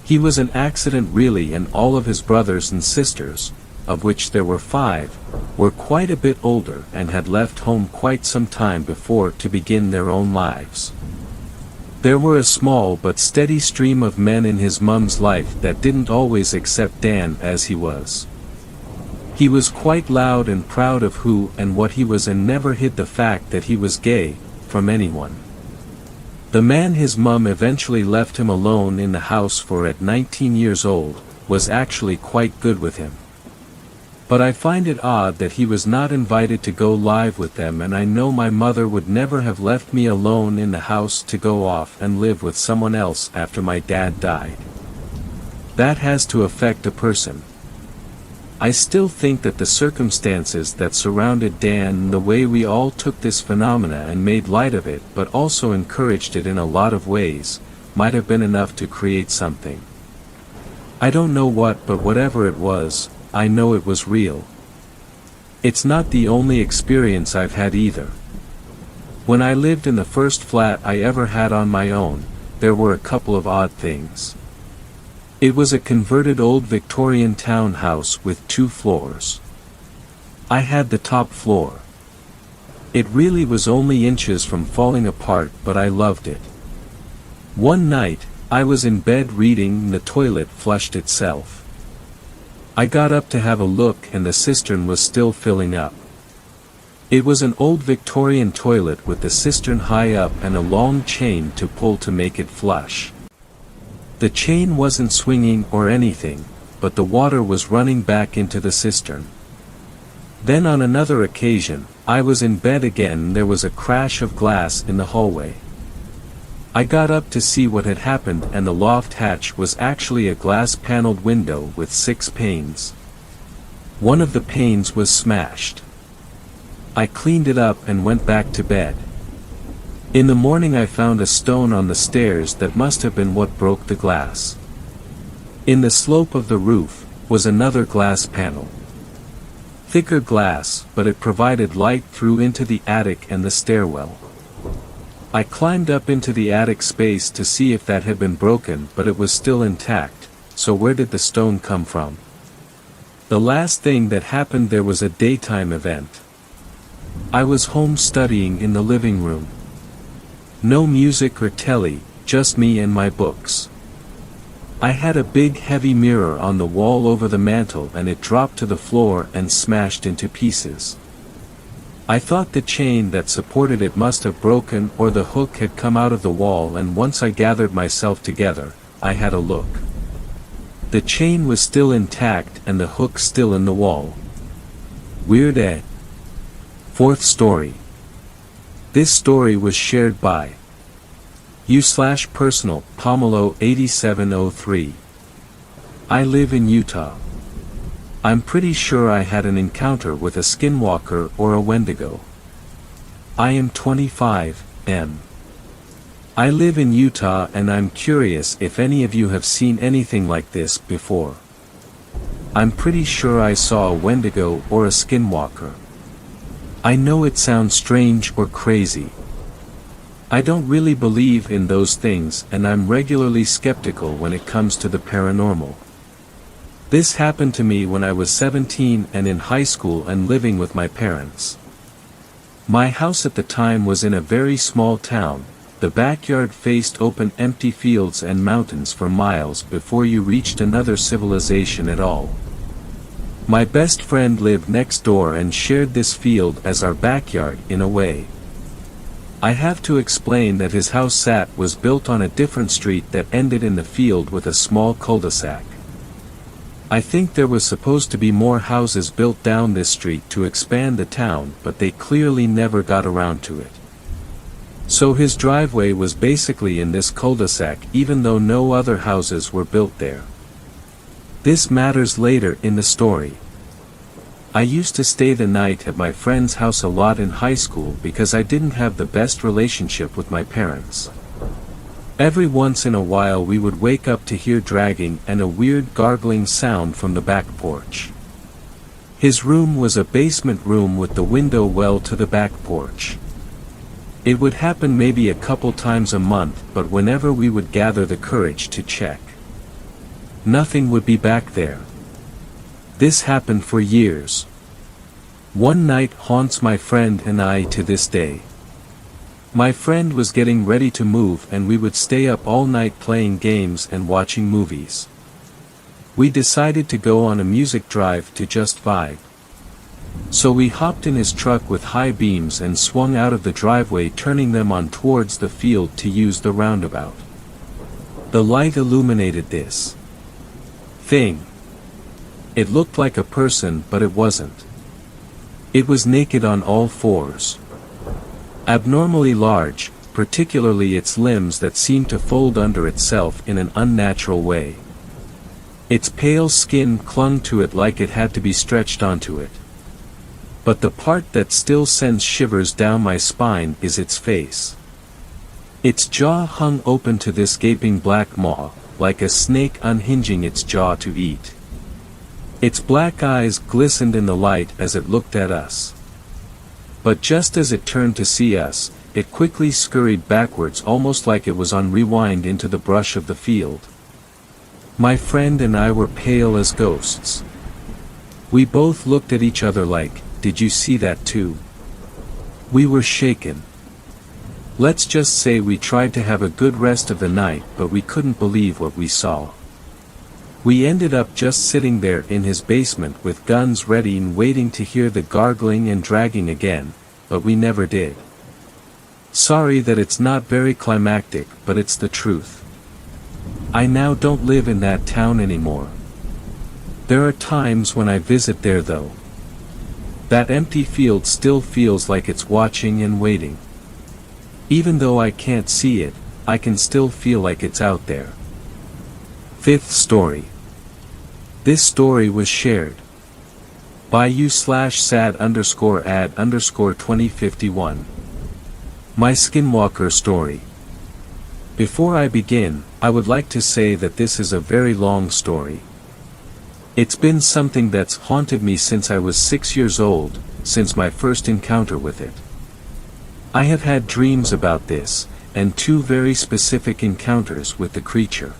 [SPEAKER 1] He was an accident really, and all of his brothers and sisters, of which there were 5, were quite a bit older and had left home quite some time before to begin their own lives. There were a small but steady stream of men in his mum's life that didn't always accept Dan as he was. He was quite loud and proud of who and what he was, and never hid the fact that he was gay from anyone. The man his mum eventually left him alone in the house for at 19 years old, was actually quite good with him. But I find it odd that he was not invited to go live with them, and I know my mother would never have left me alone in the house to go off and live with someone else after my dad died. That has to affect a person. I still think that the circumstances that surrounded Dan and the way we all took this phenomena and made light of it but also encouraged it in a lot of ways, might have been enough to create something. I don't know what, but whatever it was, I know it was real. It's not the only experience I've had either. When I lived in the first flat I ever had on my own, there were a couple of odd things. It was a converted old Victorian townhouse with 2 floors. I had the top floor. It really was only inches from falling apart, but I loved it. One night, I was in bed reading and the toilet flushed itself. I got up to have a look and the cistern was still filling up. It was an old Victorian toilet with the cistern high up and a long chain to pull to make it flush. The chain wasn't swinging or anything, but the water was running back into the cistern. Then on another occasion, I was in bed again and there was a crash of glass in the hallway. I got up to see what had happened and the loft hatch was actually a glass-paneled window with 6 panes. One of the panes was smashed. I cleaned it up and went back to bed. In the morning I found a stone on the stairs that must have been what broke the glass. In the slope of the roof was another glass panel. Thicker glass, but it provided light through into the attic and the stairwell. I climbed up into the attic space to see if that had been broken, but it was still intact, so where did the stone come from? The last thing that happened there was a daytime event. I was home studying in the living room. No music or telly, just me and my books. I had a big heavy mirror on the wall over the mantel and it dropped to the floor and smashed into pieces. I thought the chain that supported it must have broken or the hook had come out of the wall, and once I gathered myself together, I had a look. The chain was still intact and the hook still in the wall. Weird, eh? 4th story. This story was shared by u/personal, Pomelo 8703. I live in Utah. I'm pretty sure I had an encounter with a skinwalker or a wendigo. I am 25, M. I live in Utah and I'm curious if any of you have seen anything like this before. I'm pretty sure I saw a wendigo or a skinwalker. I know it sounds strange or crazy. I don't really believe in those things and I'm regularly skeptical when it comes to the paranormal. This happened to me when I was 17 and in high school and living with my parents. My house at the time was in a very small town. The backyard faced open empty fields and mountains for miles before you reached another civilization at all. My best friend lived next door and shared this field as our backyard in a way. I have to explain that his house was built on a different street that ended in the field with a small cul-de-sac. I think there was supposed to be more houses built down this street to expand the town, but they clearly never got around to it. So his driveway was basically in this cul-de-sac even though no other houses were built there. This matters later in the story. I used to stay the night at my friend's house a lot in high school because I didn't have the best relationship with my parents. Every once in a while we would wake up to hear dragging and a weird gargling sound from the back porch. His room was a basement room with the window well to the back porch. It would happen maybe a couple times a month, but whenever we would gather the courage to check, nothing would be back there. This happened for years. One night haunts my friend and I to this day. My friend was getting ready to move and we would stay up all night playing games and watching movies. We decided to go on a music drive to just vibe. So we hopped in his truck with high beams and swung out of the driveway, turning them on towards the field to use the roundabout. The light illuminated this thing. It looked like a person, but it wasn't. It was naked on all fours. Abnormally large, particularly its limbs that seemed to fold under itself in an unnatural way. Its pale skin clung to it like it had to be stretched onto it. But the part that still sends shivers down my spine is its face. Its jaw hung open to this gaping black maw, like a snake unhinging its jaw to eat. Its black eyes glistened in the light as it looked at us. But just as it turned to see us, it quickly scurried backwards almost like it was on rewind into the brush of the field. My friend and I were pale as ghosts. We both looked at each other like, "Did you see that too?" We were shaken. Let's just say we tried to have a good rest of the night, but we couldn't believe what we saw. We ended up just sitting there in his basement with guns ready and waiting to hear the gargling and dragging again, but we never did. Sorry that it's not very climactic, but it's the truth. I now don't live in that town anymore. There are times when I visit there though. That empty field still feels like it's watching and waiting. Even though I can't see it, I can still feel like it's out there. Fifth story. This story was shared by you/sad_ad_2051. My Skinwalker story. Before I begin, I would like to say that this is a very long story. It's been something that's haunted me since I was 6 years old, since my first encounter with it. I have had dreams about this, and 2 very specific encounters with the creature.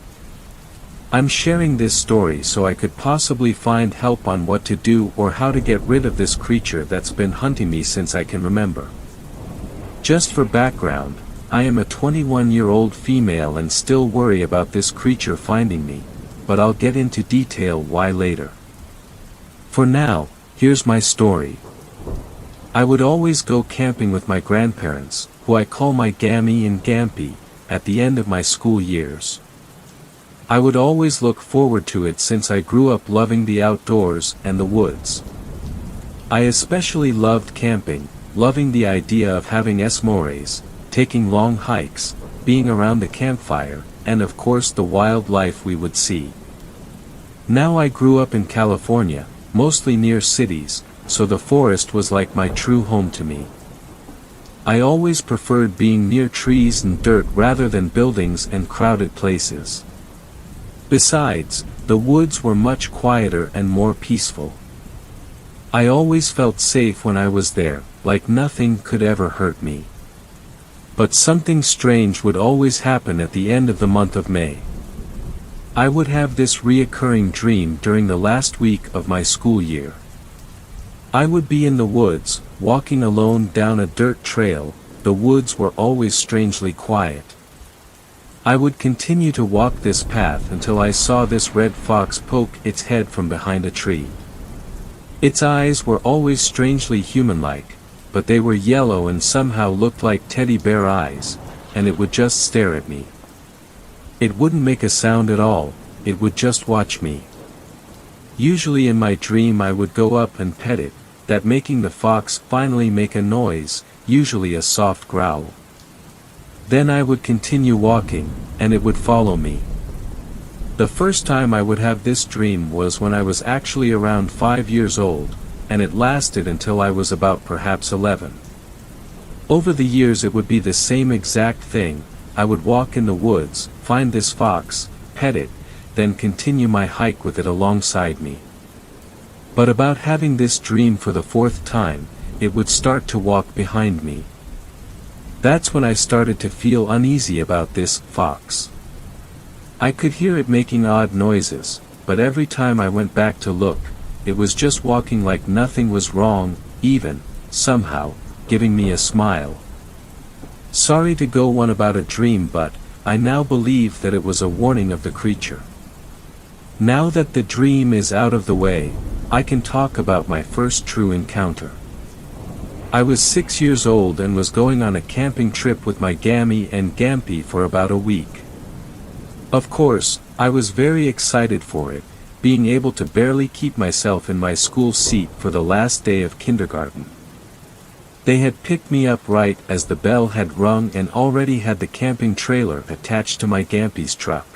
[SPEAKER 1] I'm sharing this story so I could possibly find help on what to do or how to get rid of this creature that's been hunting me since I can remember. Just for background, I am a 21-year-old female and still worry about this creature finding me, but I'll get into detail why later. For now, here's my story. I would always go camping with my grandparents, who I call my Gammy and Gampy, at the end of my school years. I would always look forward to it since I grew up loving the outdoors and the woods. I especially loved camping, loving the idea of having s'mores, taking long hikes, being around the campfire, and of course the wildlife we would see. Now I grew up in California, mostly near cities, so the forest was like my true home to me. I always preferred being near trees and dirt rather than buildings and crowded places. Besides, the woods were much quieter and more peaceful. I always felt safe when I was there, like nothing could ever hurt me. But something strange would always happen at the end of the month of May. I would have this reoccurring dream during the last week of my school year. I would be in the woods, walking alone down a dirt trail. The woods were always strangely quiet. I would continue to walk this path until I saw this red fox poke its head from behind a tree. Its eyes were always strangely human-like, but they were yellow and somehow looked like teddy bear eyes, and it would just stare at me. It wouldn't make a sound at all, it would just watch me. Usually in my dream I would go up and pet it, that making the fox finally make a noise, usually a soft growl. Then I would continue walking, and it would follow me. The first time I would have this dream was when I was actually around 5 years old, and it lasted until I was about perhaps 11. Over the years it would be the same exact thing. I would walk in the woods, find this fox, pet it, then continue my hike with it alongside me. But about having this dream for the 4th time, it would start to walk behind me. That's when I started to feel uneasy about this fox. I could hear it making odd noises, but every time I went back to look, it was just walking like nothing was wrong, even, somehow, giving me a smile. Sorry to go on about a dream, but I now believe that it was a warning of the creature. Now that the dream is out of the way, I can talk about my first true encounter. I was 6 years old and was going on a camping trip with my Gammy and Gampy for about a week. Of course, I was very excited for it, being able to barely keep myself in my school seat for the last day of kindergarten. They had picked me up right as the bell had rung and already had the camping trailer attached to my Gampy's truck.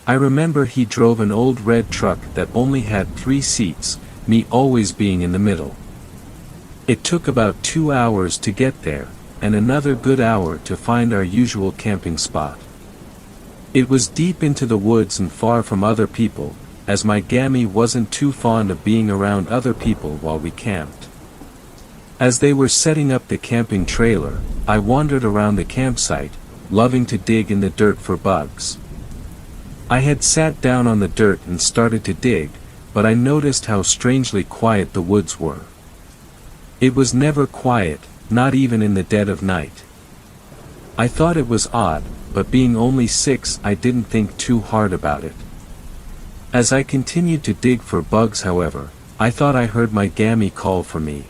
[SPEAKER 1] I remember he drove an old red truck that only had 3 seats, me always being in the middle. It took about 2 hours to get there, and another good hour to find our usual camping spot. It was deep into the woods and far from other people, as my Gammy wasn't too fond of being around other people while we camped. As they were setting up the camping trailer, I wandered around the campsite, loving to dig in the dirt for bugs. I had sat down on the dirt and started to dig, but I noticed how strangely quiet the woods were. It was never quiet, not even in the dead of night. I thought it was odd, but being only 6, I didn't think too hard about it. As I continued to dig for bugs, however, I thought I heard my Gammy call for me.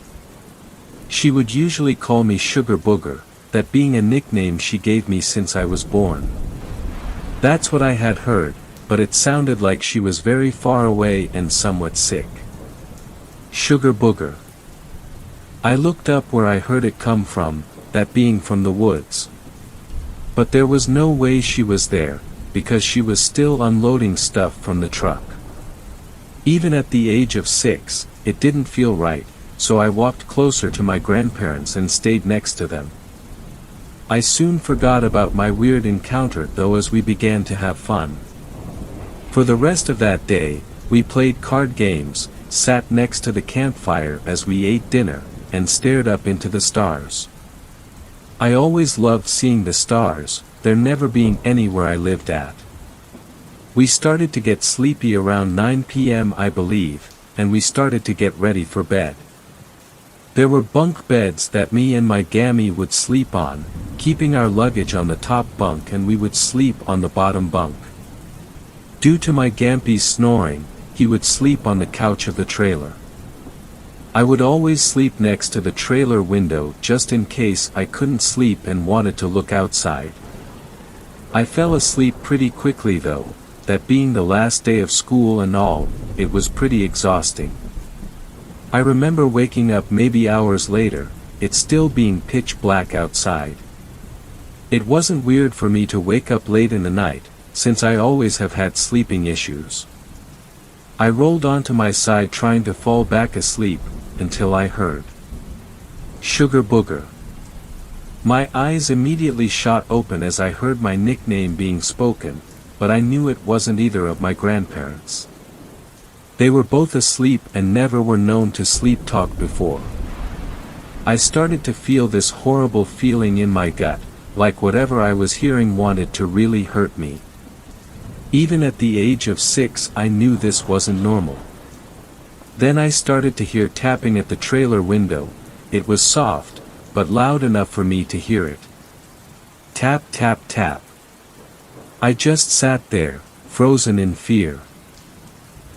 [SPEAKER 1] She would usually call me Sugar Booger, that being a nickname she gave me since I was born. That's what I had heard, but it sounded like she was very far away and somewhat sick. Sugar Booger. I looked up where I heard it come from, that being from the woods. But there was no way she was there, because she was still unloading stuff from the truck. Even at the age of 6, it didn't feel right, so I walked closer to my grandparents and stayed next to them. I soon forgot about my weird encounter though as we began to have fun. For the rest of that day, we played card games, sat next to the campfire as we ate dinner, and stared up into the stars. I always loved seeing the stars, there never being any where I lived at. We started to get sleepy around 9 p.m. I believe, and we started to get ready for bed. There were bunk beds that me and my Gammy would sleep on, keeping our luggage on the top bunk, and we would sleep on the bottom bunk. Due to my Gampy's snoring, he would sleep on the couch of the trailer. I would always sleep next to the trailer window just in case I couldn't sleep and wanted to look outside. I fell asleep pretty quickly though, that being the last day of school and all, it was pretty exhausting. I remember waking up maybe hours later, it still being pitch black outside. It wasn't weird for me to wake up late in the night, since I always have had sleeping issues. I rolled onto my side trying to fall back asleep, until I heard Sugar Booger. My eyes immediately shot open as I heard my nickname being spoken, but I knew it wasn't either of my grandparents. They were both asleep and never were known to sleep talk before. I started to feel this horrible feeling in my gut, like whatever I was hearing wanted to really hurt me. Even at the age of 6 I knew this wasn't normal. Then I started to hear tapping at the trailer window. It was soft, but loud enough for me to hear it. Tap tap tap. I just sat there, frozen in fear.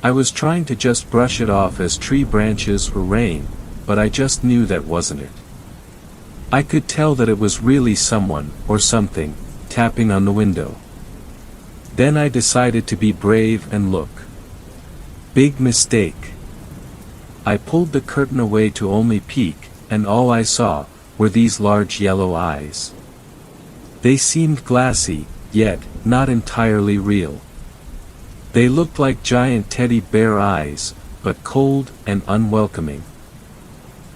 [SPEAKER 1] I was trying to just brush it off as tree branches or rain, but I just knew that wasn't it. I could tell that it was really someone, or something, tapping on the window. Then I decided to be brave and look. Big mistake. I pulled the curtain away to only peek, and all I saw were these large yellow eyes. They seemed glassy, yet not entirely real. They looked like giant teddy bear eyes, but cold and unwelcoming.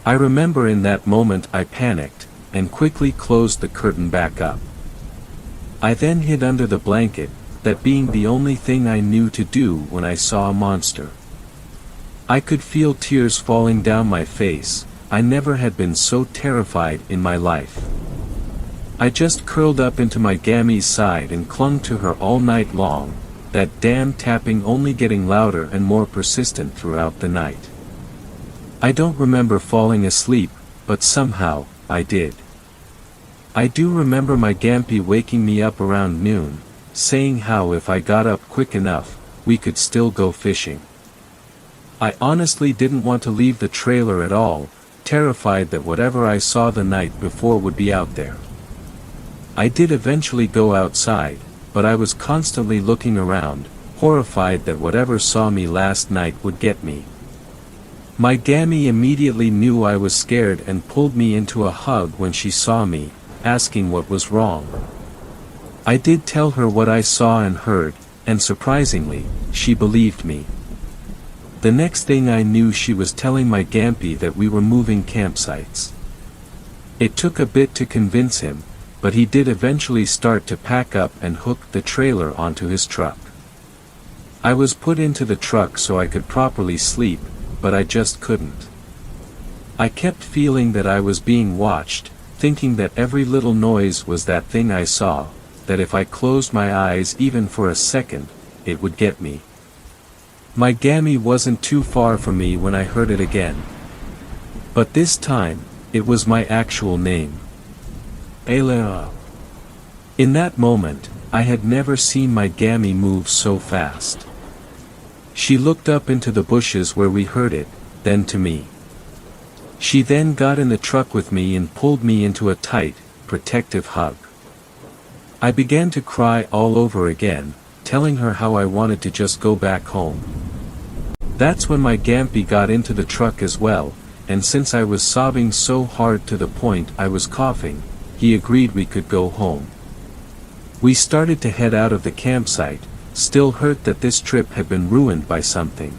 [SPEAKER 1] I remember in that moment I panicked, and quickly closed the curtain back up. I then hid under the blanket, that being the only thing I knew to do when I saw a monster. I could feel tears falling down my face. I never had been so terrified in my life. I just curled up into my Gammy's side and clung to her all night long, that damn tapping only getting louder and more persistent throughout the night. I don't remember falling asleep, but somehow, I did. I do remember my Gampy waking me up around noon, saying how if I got up quick enough, we could still go fishing. I honestly didn't want to leave the trailer at all, terrified that whatever I saw the night before would be out there. I did eventually go outside, but I was constantly looking around, horrified that whatever saw me last night would get me. My Gammy immediately knew I was scared and pulled me into a hug when she saw me, asking what was wrong. I did tell her what I saw and heard, and surprisingly, she believed me. The next thing I knew she was telling my Gampy that we were moving campsites. It took a bit to convince him, but he did eventually start to pack up and hook the trailer onto his truck. I was put into the truck so I could properly sleep, but I just couldn't. I kept feeling that I was being watched, thinking that every little noise was that thing I saw, that if I closed my eyes even for a second, it would get me. My Gammy wasn't too far from me when I heard it again. But this time, it was my actual name. Ayla. In that moment, I had never seen my Gammy move so fast. She looked up into the bushes where we heard it, then to me. She then got in the truck with me and pulled me into a tight, protective hug. I began to cry all over again, telling her how I wanted to just go back home. That's when my Gampy got into the truck as well, and since I was sobbing so hard to the point I was coughing, he agreed we could go home. We started to head out of the campsite, still hurt that this trip had been ruined by something.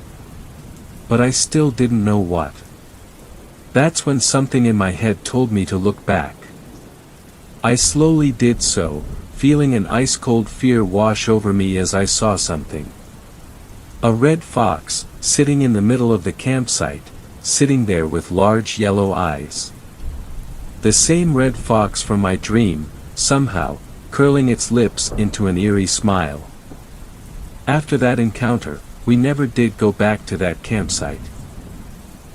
[SPEAKER 1] But I still didn't know what. That's when something in my head told me to look back. I slowly did so, feeling an ice-cold fear wash over me as I saw something. A red fox, sitting in the middle of the campsite, sitting there with large yellow eyes. The same red fox from my dream, somehow, curling its lips into an eerie smile. After that encounter, we never did go back to that campsite.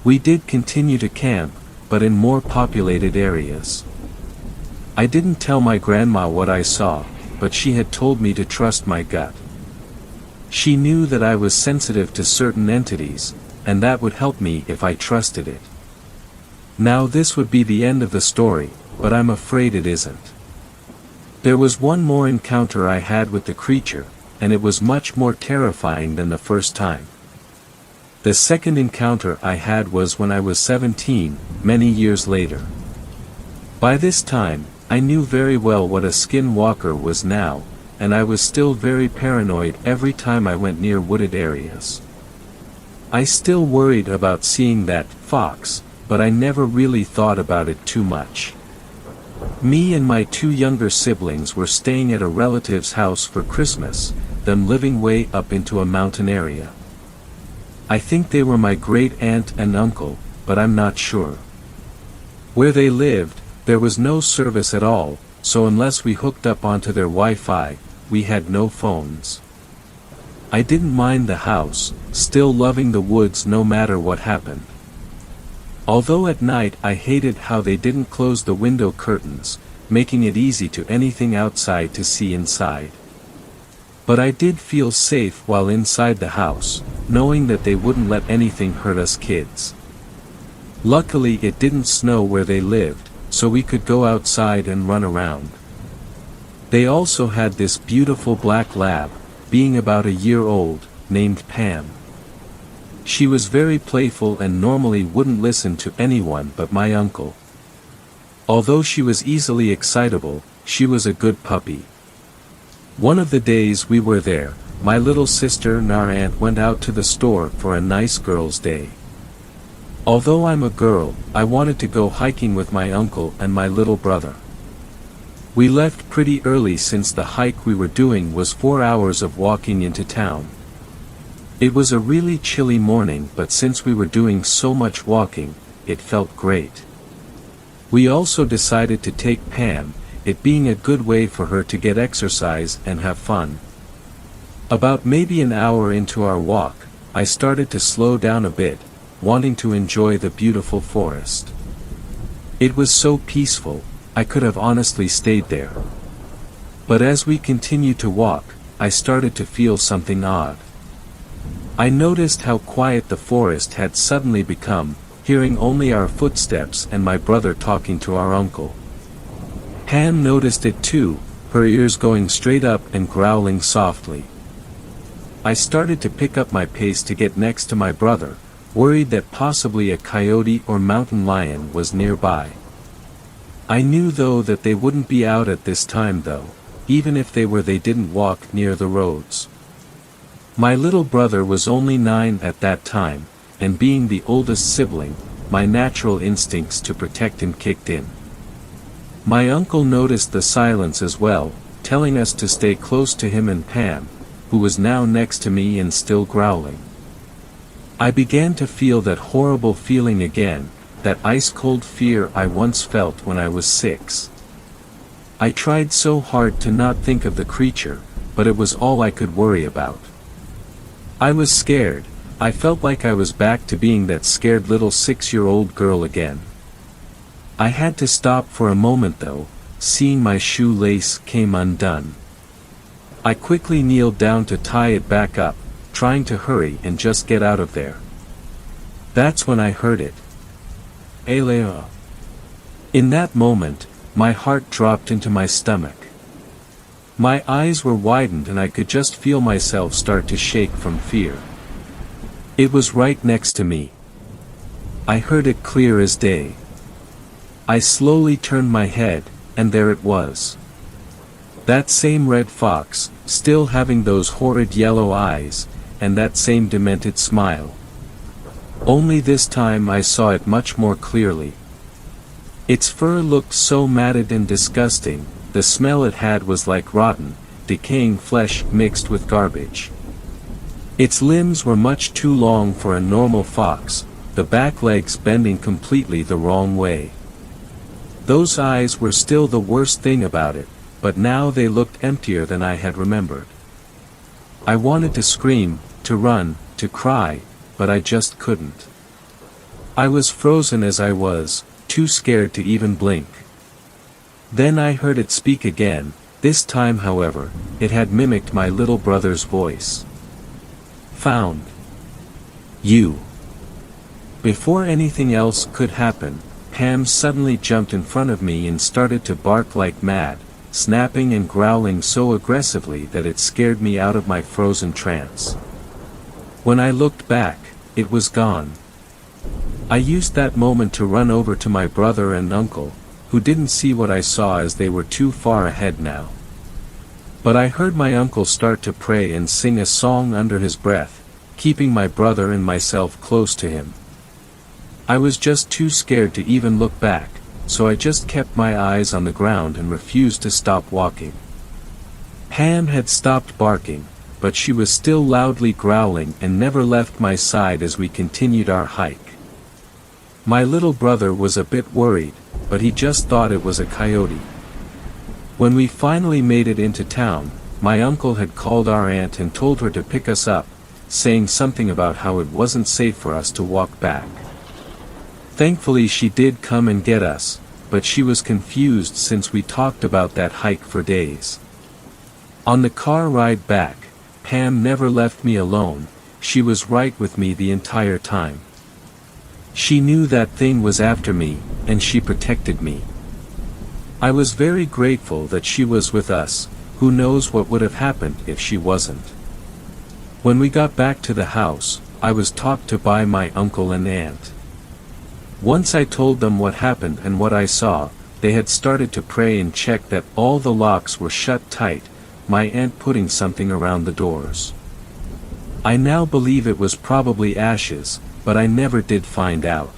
[SPEAKER 1] We did continue to camp, but in more populated areas. I didn't tell my grandma what I saw, but she had told me to trust my gut. She knew that I was sensitive to certain entities, and that would help me if I trusted it. Now this would be the end of the story, but I'm afraid it isn't. There was one more encounter I had with the creature, and it was much more terrifying than the first time. The second encounter I had was when I was 17, many years later. By this time, I knew very well what a skinwalker was now, and I was still very paranoid every time I went near wooded areas. I still worried about seeing that fox, but I never really thought about it too much. Me and my two younger siblings were staying at a relative's house for Christmas, them living way up into a mountain area. I think they were my great aunt and uncle, but I'm not sure. Where they lived, there was no service at all, so unless we hooked up onto their Wi-Fi, we had no phones. I didn't mind the house, still loving the woods no matter what happened. Although at night I hated how they didn't close the window curtains, making it easy to anything outside to see inside. But I did feel safe while inside the house, knowing that they wouldn't let anything hurt us kids. Luckily it didn't snow where they lived, so we could go outside and run around. They also had this beautiful black lab, being about a year old, named Pam. She was very playful and normally wouldn't listen to anyone but my uncle. Although she was easily excitable, she was a good puppy. One of the days we were there, my little sister and our aunt went out to the store for a nice girls' day. Although I'm a girl, I wanted to go hiking with my uncle and my little brother. We left pretty early since the hike we were doing was 4 hours of walking into town. It was a really chilly morning, but since we were doing so much walking, it felt great. We also decided to take Pam, it being a good way for her to get exercise and have fun. About maybe an hour into our walk, I started to slow down a bit, wanting to enjoy the beautiful forest. It was so peaceful, I could have honestly stayed there. But as we continued to walk, I started to feel something odd. I noticed how quiet the forest had suddenly become, hearing only our footsteps and my brother talking to our uncle. Pam noticed it too, her ears going straight up and growling softly. I started to pick up my pace to get next to my brother, worried that possibly a coyote or mountain lion was nearby. I knew though that they wouldn't be out at this time though, even if they were they didn't walk near the roads. My little brother was only 9 at that time, and being the oldest sibling, my natural instincts to protect him kicked in. My uncle noticed the silence as well, telling us to stay close to him and Pam, who was now next to me and still growling. I began to feel that horrible feeling again, that ice-cold fear I once felt when I was 6. I tried so hard to not think of the creature, but it was all I could worry about. I was scared. I felt like I was back to being that scared little 6-year-old girl again. I had to stop for a moment though, seeing my shoelace came undone. I quickly kneeled down to tie it back up, trying to hurry and just get out of there. That's when I heard it. Alea. In that moment, my heart dropped into my stomach. My eyes were widened and I could just feel myself start to shake from fear. It was right next to me. I heard it clear as day. I slowly turned my head, and there it was. That same red fox, still having those horrid yellow eyes, and that same demented smile. Only this time I saw it much more clearly. Its fur looked so matted and disgusting, the smell it had was like rotten, decaying flesh mixed with garbage. Its limbs were much too long for a normal fox, the back legs bending completely the wrong way. Those eyes were still the worst thing about it, but now they looked emptier than I had remembered. I wanted to scream, to run, to cry, but I just couldn't. I was frozen as I was, too scared to even blink. Then I heard it speak again. This time however, it had mimicked my little brother's voice. Found you. Before anything else could happen, Pam suddenly jumped in front of me and started to bark like mad, snapping and growling so aggressively that it scared me out of my frozen trance. When I looked back, it was gone. I used that moment to run over to my brother and uncle, who didn't see what I saw as they were too far ahead now. But I heard my uncle start to pray and sing a song under his breath, keeping my brother and myself close to him. I was just too scared to even look back, so I just kept my eyes on the ground and refused to stop walking. Pam had stopped barking, but she was still loudly growling and never left my side as we continued our hike. My little brother was a bit worried, but he just thought it was a coyote. When we finally made it into town, my uncle had called our aunt and told her to pick us up, saying something about how it wasn't safe for us to walk back. Thankfully she did come and get us, but she was confused since we talked about that hike for days. On the car ride back, Pam never left me alone. She was right with me the entire time. She knew that thing was after me, and she protected me. I was very grateful that she was with us. Who knows what would have happened if she wasn't. When we got back to the house, I was taught to by my uncle and aunt. Once I told them what happened and what I saw, they had started to pray and check that all the locks were shut tight, my aunt putting something around the doors. I now believe it was probably ashes, but I never did find out.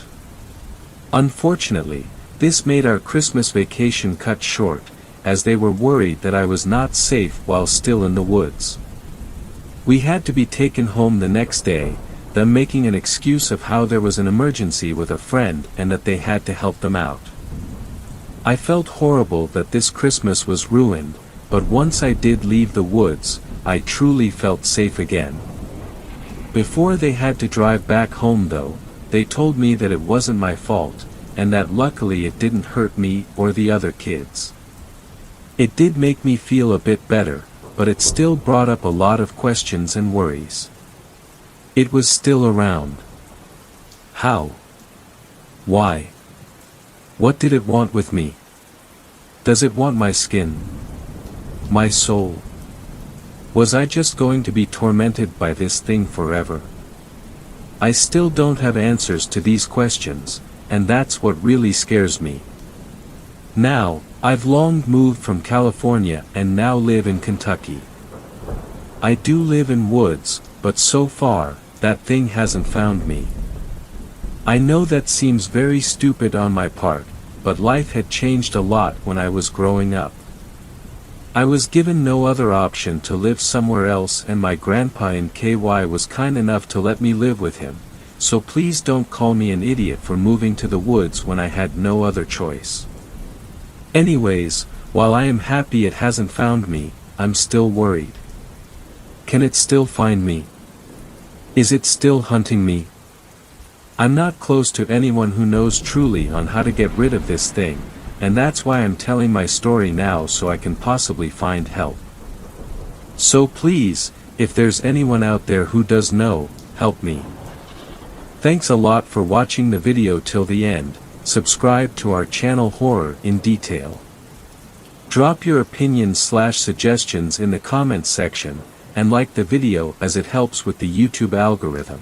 [SPEAKER 1] Unfortunately, this made our Christmas vacation cut short, as they were worried that I was not safe while still in the woods. We had to be taken home the next day, them making an excuse of how there was an emergency with a friend and that they had to help them out. I felt horrible that this Christmas was ruined, but once I did leave the woods, I truly felt safe again. Before they had to drive back home though, they told me that it wasn't my fault, and that luckily it didn't hurt me or the other kids. It did make me feel a bit better, but it still brought up a lot of questions and worries. It was still around. How? Why? What did it want with me? Does it want my skin? My soul? Was I just going to be tormented by this thing forever? I still don't have answers to these questions, and that's what really scares me. Now, I've long moved from California and now live in Kentucky. I do live in woods, but so far, that thing hasn't found me. I know that seems very stupid on my part, but life had changed a lot when I was growing up. I was given no other option to live somewhere else, and my grandpa in KY was kind enough to let me live with him, so please don't call me an idiot for moving to the woods when I had no other choice. Anyways, while I am happy it hasn't found me, I'm still worried. Can it still find me? Is it still hunting me? I'm not close to anyone who knows truly on how to get rid of this thing, and that's why I'm telling my story now so I can possibly find help. So please, if there's anyone out there who does know, help me. Thanks a lot for watching the video till the end. Subscribe to our channel Horror in Detail. Drop your opinions/suggestions in the comments section, and like the video as it helps with the YouTube algorithm.